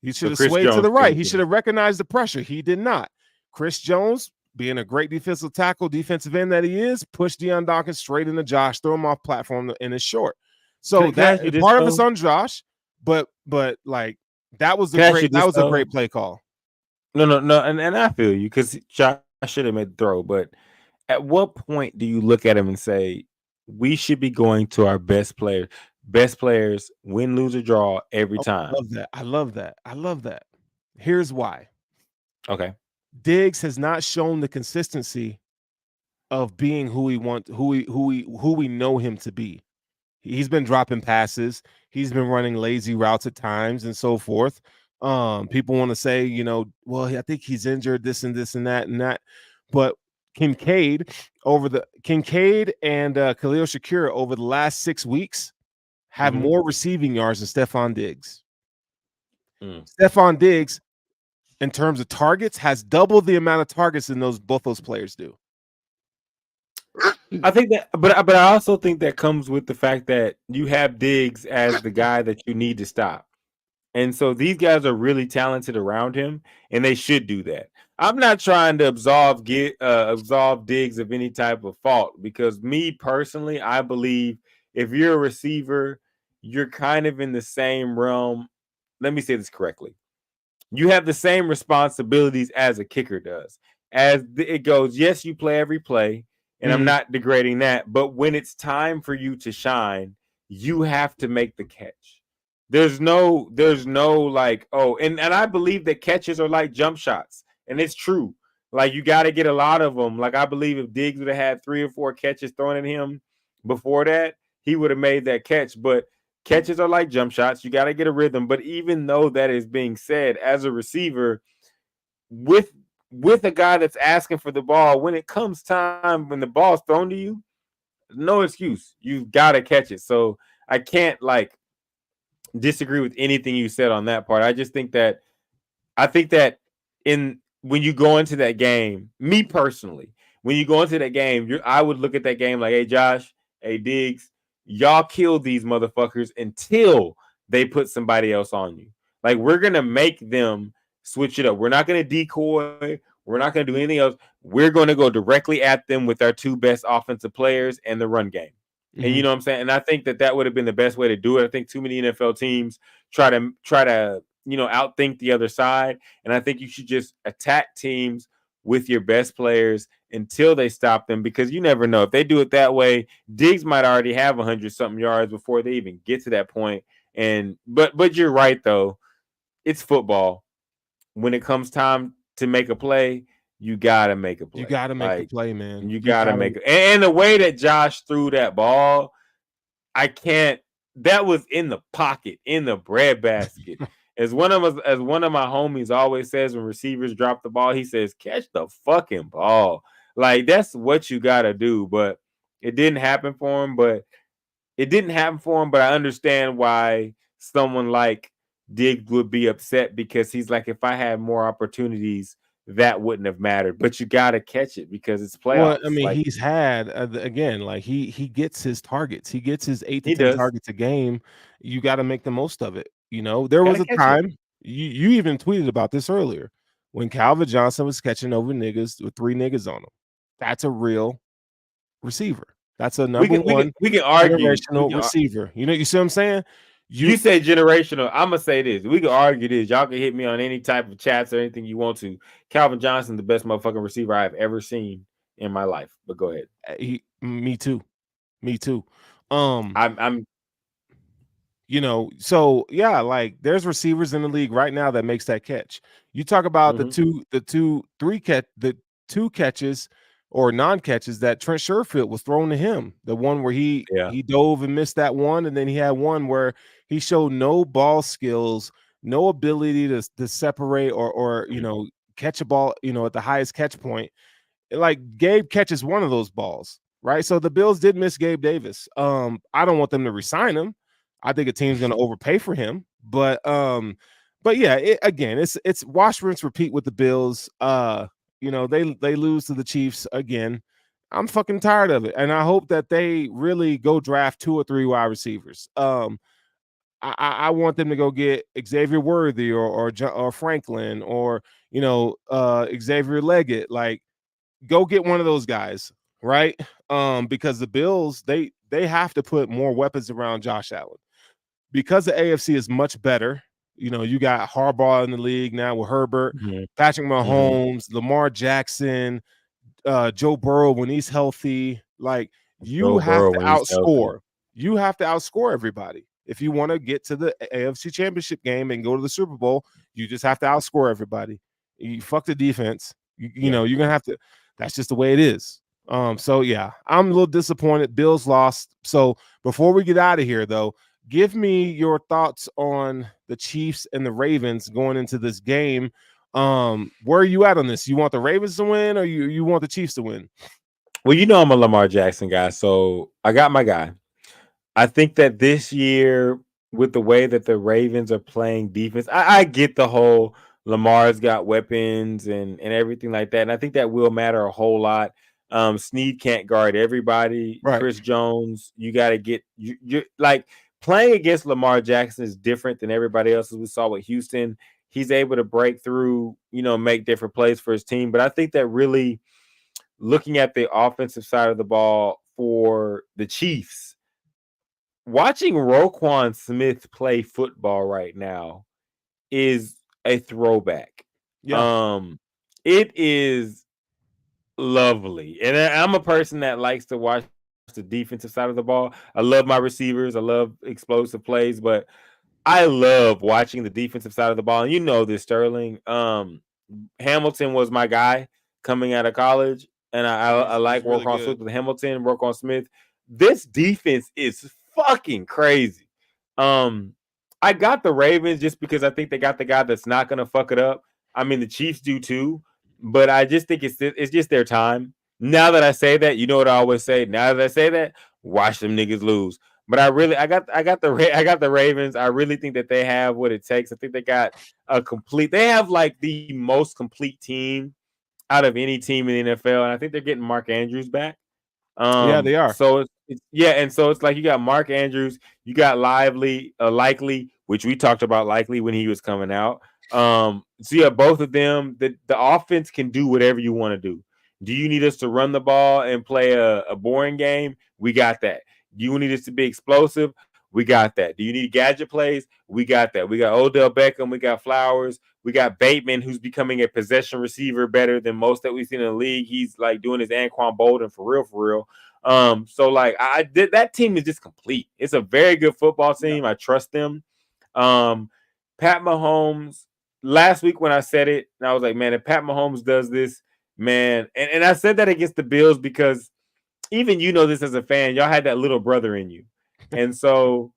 He should have swayed to the right. He should have recognized the pressure. He did not. Chris Jones, being a great defensive tackle, defensive end that he is, pushed Deion Dawkins straight into Josh, throw him off platform, and it's short. So that part of it's on Josh, but like that was a great play call. No, and I feel you, because Josh should have made the throw. But at what point do you look at him and say we should be going to our best players? Best players win, lose, or draw every time. I love that. Here's why. Okay. Diggs has not shown the consistency of being who we know him to be. He's been dropping passes. He's been running lazy routes at times and so forth. People want to say, well, I think he's injured, this and that. But Kincaid and Khalil Shakir over the last 6 weeks have more receiving yards than Stephon Diggs. Stephon Diggs, in terms of targets, has double the amount of targets than both those players do. I think that, but I also think that comes with the fact that you have Diggs as the guy that you need to stop. And so these guys are really talented around him, and they should do that. I'm not trying to absolve Diggs of any type of fault, because me personally, I believe if you're a receiver, you're kind of in the same realm. Let me say this correctly. You have the same responsibilities as a kicker does. As it goes, yes, you play every play, and I'm not degrading that, but when it's time for you to shine, you have to make the catch. There's no like, oh, and I believe that catches are like jump shots, and it's true. Like, you got to get a lot of them. Like, I believe if Diggs would have had 3 or 4 catches thrown at him before that, he would have made that catch. But catches are like jump shots. You got to get a rhythm. But even though that is being said, as a receiver, with a guy that's asking for the ball, when it comes time, when the ball's thrown to you, no excuse. You've got to catch it. So I can't like disagree with anything you said on that part. I think that in when you go into that game, me personally, when you go into that game, I would look at that game like, hey, Josh, hey, Diggs, y'all kill these motherfuckers until they put somebody else on you. Like, we're going to make them switch it up. We're not going to decoy. We're not going to do anything else. We're going to go directly at them with our 2 best offensive players and the run game. And you know what I'm saying? And I think that would have been the best way to do it. I think too many NFL teams try to outthink the other side. And I think you should just attack teams with your best players until they stop them, because you never know. If they do it that way, Diggs might already have 100-something yards before they even get to that point. And but you're right, though. It's football. When it comes time to make a play, you gotta make a play. You gotta make the play, man. You gotta make it. And the way that Josh threw that ball, I can't. That was in the pocket, in the breadbasket. As one of my homies always says, when receivers drop the ball, he says, "Catch the fucking ball." Like, that's what you gotta do. But it didn't happen for him. But I understand why someone like Diggs would be upset, because he's like, if I had more opportunities, that wouldn't have mattered. But you got to catch it because it's playoffs. Well, I mean, he's had again, like he gets his targets. He gets his 8 to 10 targets a game. You got to make the most of it. You know, there was a time you even tweeted about this earlier when Calvin Johnson was catching over niggas with 3 niggas on him. That's a real receiver. That's a number one. We can argue generational receiver. You know, you see what I'm saying? You say generational. I'm gonna say this. We can argue this. Y'all can hit me on any type of chats or anything you want to. Calvin Johnson, the best motherfucking receiver I've ever seen in my life. But go ahead. Me too. I'm you know, so yeah, like there's receivers in the league right now that makes that catch. You talk about the 2 catches or non-catches that Trent Sherfield was thrown to him. The one where he dove and missed that one, and then he had one where he showed no ball skills, no ability to separate or you know, catch a ball, you know, at the highest catch point. Like, Gabe catches one of those balls, right? So the Bills did miss Gabe Davis. I don't want them to resign him. I think a team's going to overpay for him, but yeah, it's wash, rinse, repeat with the Bills. You know, they lose to the Chiefs again. I'm fucking tired of it, and I hope that they really go draft 2 or 3 wide receivers. I want them to go get Xavier Worthy or Franklin, or you know, Xavier Leggett. Like, go get one of those guys, right? Because the Bills, they have to put more weapons around Josh Allen, because the AFC is much better. You know, you got Harbaugh in the league now with Herbert, Patrick Mahomes, Lamar Jackson, Joe Burrow when he's healthy. Like, you have to outscore. You have to outscore everybody. If you want to get to the AFC Championship game and go to the Super Bowl, you just have to outscore everybody. You fuck the defense. You know, you're gonna have to. That's just the way it is. So yeah, I'm a little disappointed. Bills lost. So before we get out of here, though, give me your thoughts on the Chiefs and the Ravens going into this game. Where are you at on this? You want the Ravens to win, or you want the Chiefs to win? Well, you know I'm a Lamar Jackson guy, so I got my guy. I think that this year, with the way that the Ravens are playing defense, I get the whole Lamar's got weapons and everything like that, and I think that will matter a whole lot. Snead can't guard everybody. Right. Chris Jones, you got to get you like playing against Lamar Jackson is different than everybody else. As we saw with Houston, he's able to break through, you know, make different plays for his team. But I think that really looking at the offensive side of the ball for the Chiefs, watching Roquan Smith play football right now is a throwback. Yeah. It is lovely. And I'm a person that likes to watch the defensive side of the ball. I love my receivers. I love explosive plays, but I love watching the defensive side of the ball. And you know this, Sterling. Hamilton was my guy coming out of college, and I He's like really Roquan good. Smith with Hamilton, Roquan Smith. This defense is fucking crazy. I got the Ravens just because I think they got the guy that's not gonna fuck it up. I mean, the Chiefs do too, but I just think it's just their time. Now that I say that, you know what I always say. Now that I say that, watch them niggas lose. But I got the Ravens. I really think that they have what it takes. I think they got a complete. They have like the most complete team out of any team in the NFL, and I think they're getting Mark Andrews back. Yeah, they are. So and so it's like you got Mark Andrews, you got Likely, which we talked about Likely when he was coming out. So yeah, both of them. The offense can do whatever you want to do. Do you need us to run the ball and play a boring game? We got that. Do you need us to be explosive? We got that. Do you need gadget plays? We got that. We got Odell Beckham. We got Flowers. We got Bateman, who's becoming a possession receiver better than most that we've seen in the league. He's like doing his Anquan Bolden for real. So like I did that team is just complete. It's a very good football team. I trust them. Pat Mahomes, last week when I said it, and I was like, man, if Pat Mahomes does this, man, and I said that against the Bills because even you know this as a fan, y'all had that little brother in you. And so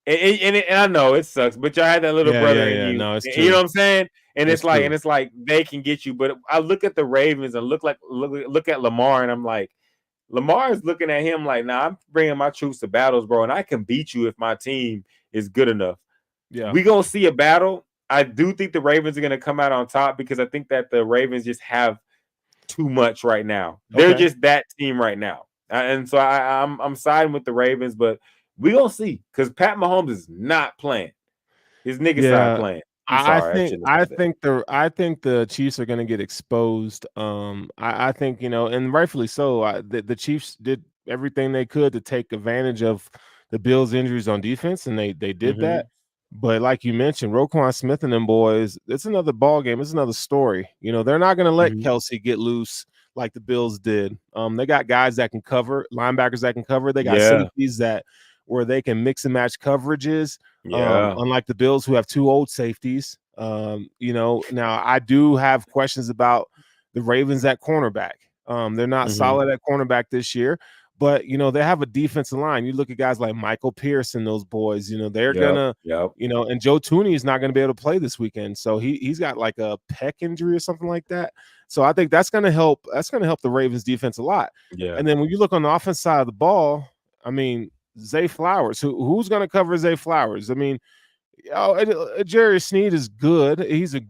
and I know it sucks, but y'all had that little brother in Yeah. you. No, it's You know true. what I'm saying? And It's true. it's like they can get you. But I look at the Ravens and look at Lamar, and I'm like, Lamar is looking at him like, nah, I'm bringing my troops to battles, bro, and I can beat you if my team is good enough. Yeah. We gonna see a battle. I do think the Ravens are gonna come out on top because I think that the Ravens just have too much right now. They're Okay. just that team right now, and so I'm siding with the Ravens, but we gonna see because Pat Mahomes is not playing. His niggas not Yeah. playing. I'm I sorry, I think shouldn't have I said that. think the I think the Chiefs are going to get exposed. I think and rightfully so. The Chiefs did everything they could to take advantage of the Bills' injuries on defense, and they did Mm-hmm. that. But like you mentioned, Roquan Smith and them boys, it's another ball game. It's another story. They're not going to let Mm-hmm. Kelsey get loose like the Bills did. They got guys that can cover, linebackers that can cover. They got Yeah, safeties that where they can mix and match coverages. yeah. Unlike the Bills, who have two old safeties. Now I do have questions about the Ravens at cornerback. They're not Mm-hmm. solid at cornerback this year, but they have a defensive line. You look at guys like Michael Pierce and those boys. They're gonna, Yep. and Joe Tooney is not going to be able to play this weekend, so he's got like a pec injury or something like that. So I think that's going to help. That's going to help the Ravens defense a lot. Yeah. And then when you look on the offense side of the ball, I mean, Zay Flowers. Who's going to cover Zay Flowers? I mean, Jerry Sneed is good. He's a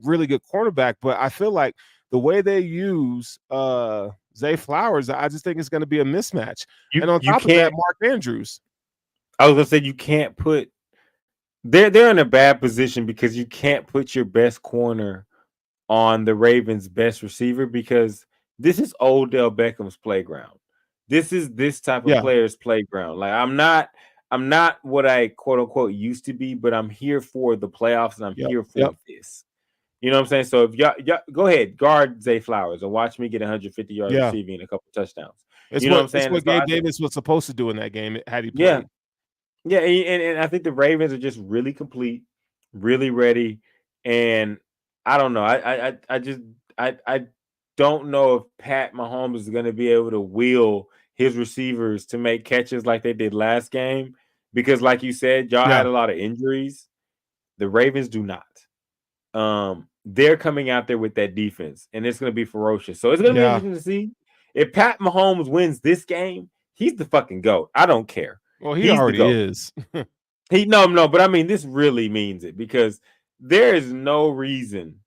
really good cornerback, but I feel like the way they use Zay Flowers, I just think it's going to be a mismatch. And on You top of that, can't. Mark Andrews. I was gonna say you can't put. They're in a bad position because you can't put your best corner on the Ravens' best receiver because this is Odell Beckham's playground. This is this type of Yeah, player's playground. Like I'm not what I quote unquote used to be, but I'm here for the playoffs and I'm yep, here yep, for this. You know what I'm saying? So if y'all go ahead, guard Zay Flowers and watch me get 150 yards yeah. receiving and a couple touchdowns. It's You know what what I'm it's saying? And what so Gabe Davis was supposed to do in that game had he yeah, played. yeah, and I think the Ravens are just really complete, really ready, and I don't know. I just I don't know if Pat Mahomes is going to be able to wheel his receivers to make catches like they did last game because, like you said, y'all Yeah, had a lot of injuries. The Ravens do not. They're coming out there with that defense, and it's going to be ferocious. So it's going to be yeah. interesting to see if Pat Mahomes wins this game. He's the fucking GOAT. I don't care. Well, he He's the already GOAT. is. No, but I mean, this really means it because there is no reason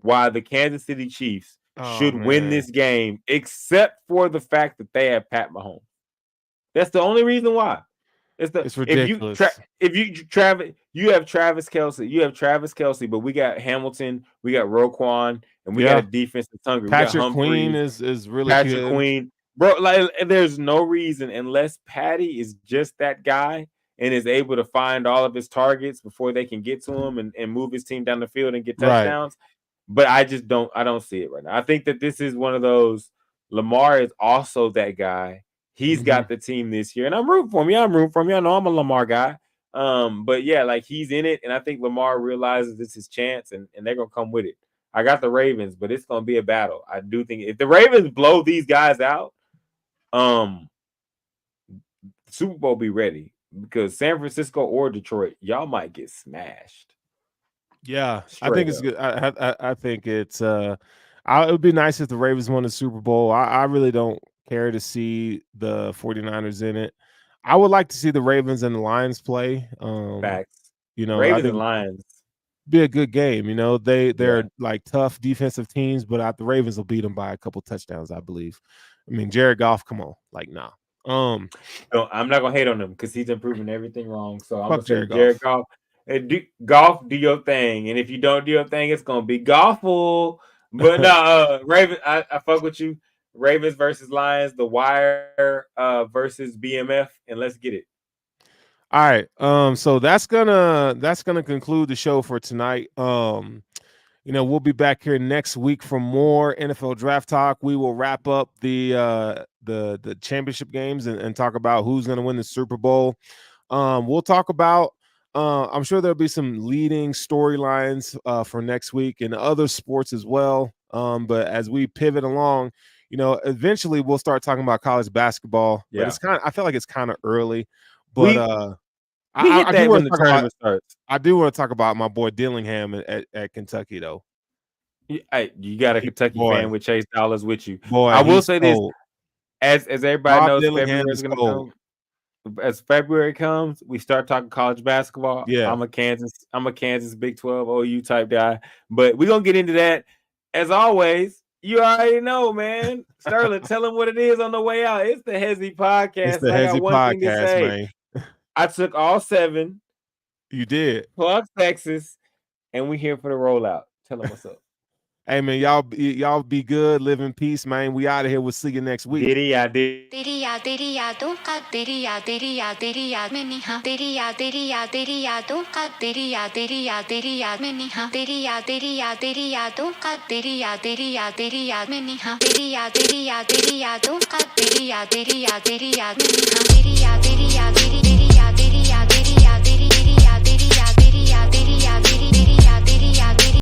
why the Kansas City Chiefs Oh should win man, this game except for the fact that they have Pat Mahomes. That's the only reason why. It's the it's ridiculous. if you Travis you have Travis Kelsey, but we got Hamilton, we got Roquan, and we got a Yeah, defense that's hungry. We got Patrick Queen Humphreys, is really Patrick good. Queen, bro. Like, there's no reason unless Patty is just that guy and is able to find all of his targets before they can get to him and move his team down the field and get touchdowns. But I don't see it right now. I think that this is one of those. Lamar is also that guy. He's got the team this year, and I'm rooting for him. Yeah, I'm rooting for him. I know I'm a Lamar guy. But yeah, like he's in it, and I think Lamar realizes this is his chance, and they're gonna come with it. I got the Ravens, but it's gonna be a battle. I do think if the Ravens blow these guys out, Super Bowl be ready because San Francisco or Detroit, y'all might get smashed. Yeah, I think it's good. I think it's it would be nice if the Ravens won the Super Bowl. I really don't care to see the 49ers in it. I would like to see the Ravens and the Lions play. Facts. Ravens and Lions be a good game. They're like tough defensive teams, but the Ravens will beat them by a couple touchdowns, I believe. I mean, Jared Goff, come on, like nah. No, I'm not gonna hate on him because he's improving everything wrong. So I'm gonna say Jared Goff. Golf, do your thing, and if you don't do your thing, it's gonna be golful. But no, Ravens, I fuck with you. Ravens versus Lions, The Wire versus BMF, and let's get it. All right. So that's gonna conclude the show for tonight. We'll be back here next week for more NFL draft talk. We will wrap up the championship games and talk about who's gonna win the Super Bowl. We'll talk about I'm sure there'll be some leading storylines for next week and other sports as well. But as we pivot along, eventually we'll start talking about college basketball. Yeah. But I feel like it's kind of early. But I do want to talk about. I do want to talk about my boy Dillingham at Kentucky, though. You got a Kentucky fan with Chase Dollars with you. Boy, I will say this: as everybody knows, Dillingham is cold. As February comes, we start talking college basketball. Yeah, I'm a Kansas Big 12 OU type guy, but we're gonna get into that. As always, you already know, man. Sterling, tell them what it is on the way out. It's the Hesi podcast. It's the Hesi podcast, man. I took all 7. You did. Plus Texas, and we here for the rollout. Tell them what's up. Hey man, y'all be good, live in peace, man. We out of here. We'll see you next week. तेरी यादों का तेरी याद में निहा तेरी यादों का तेरी याद में निहा तेरी यादों का तेरी याद में निहा तेरी यादों का तेरी याद में निहा तेरी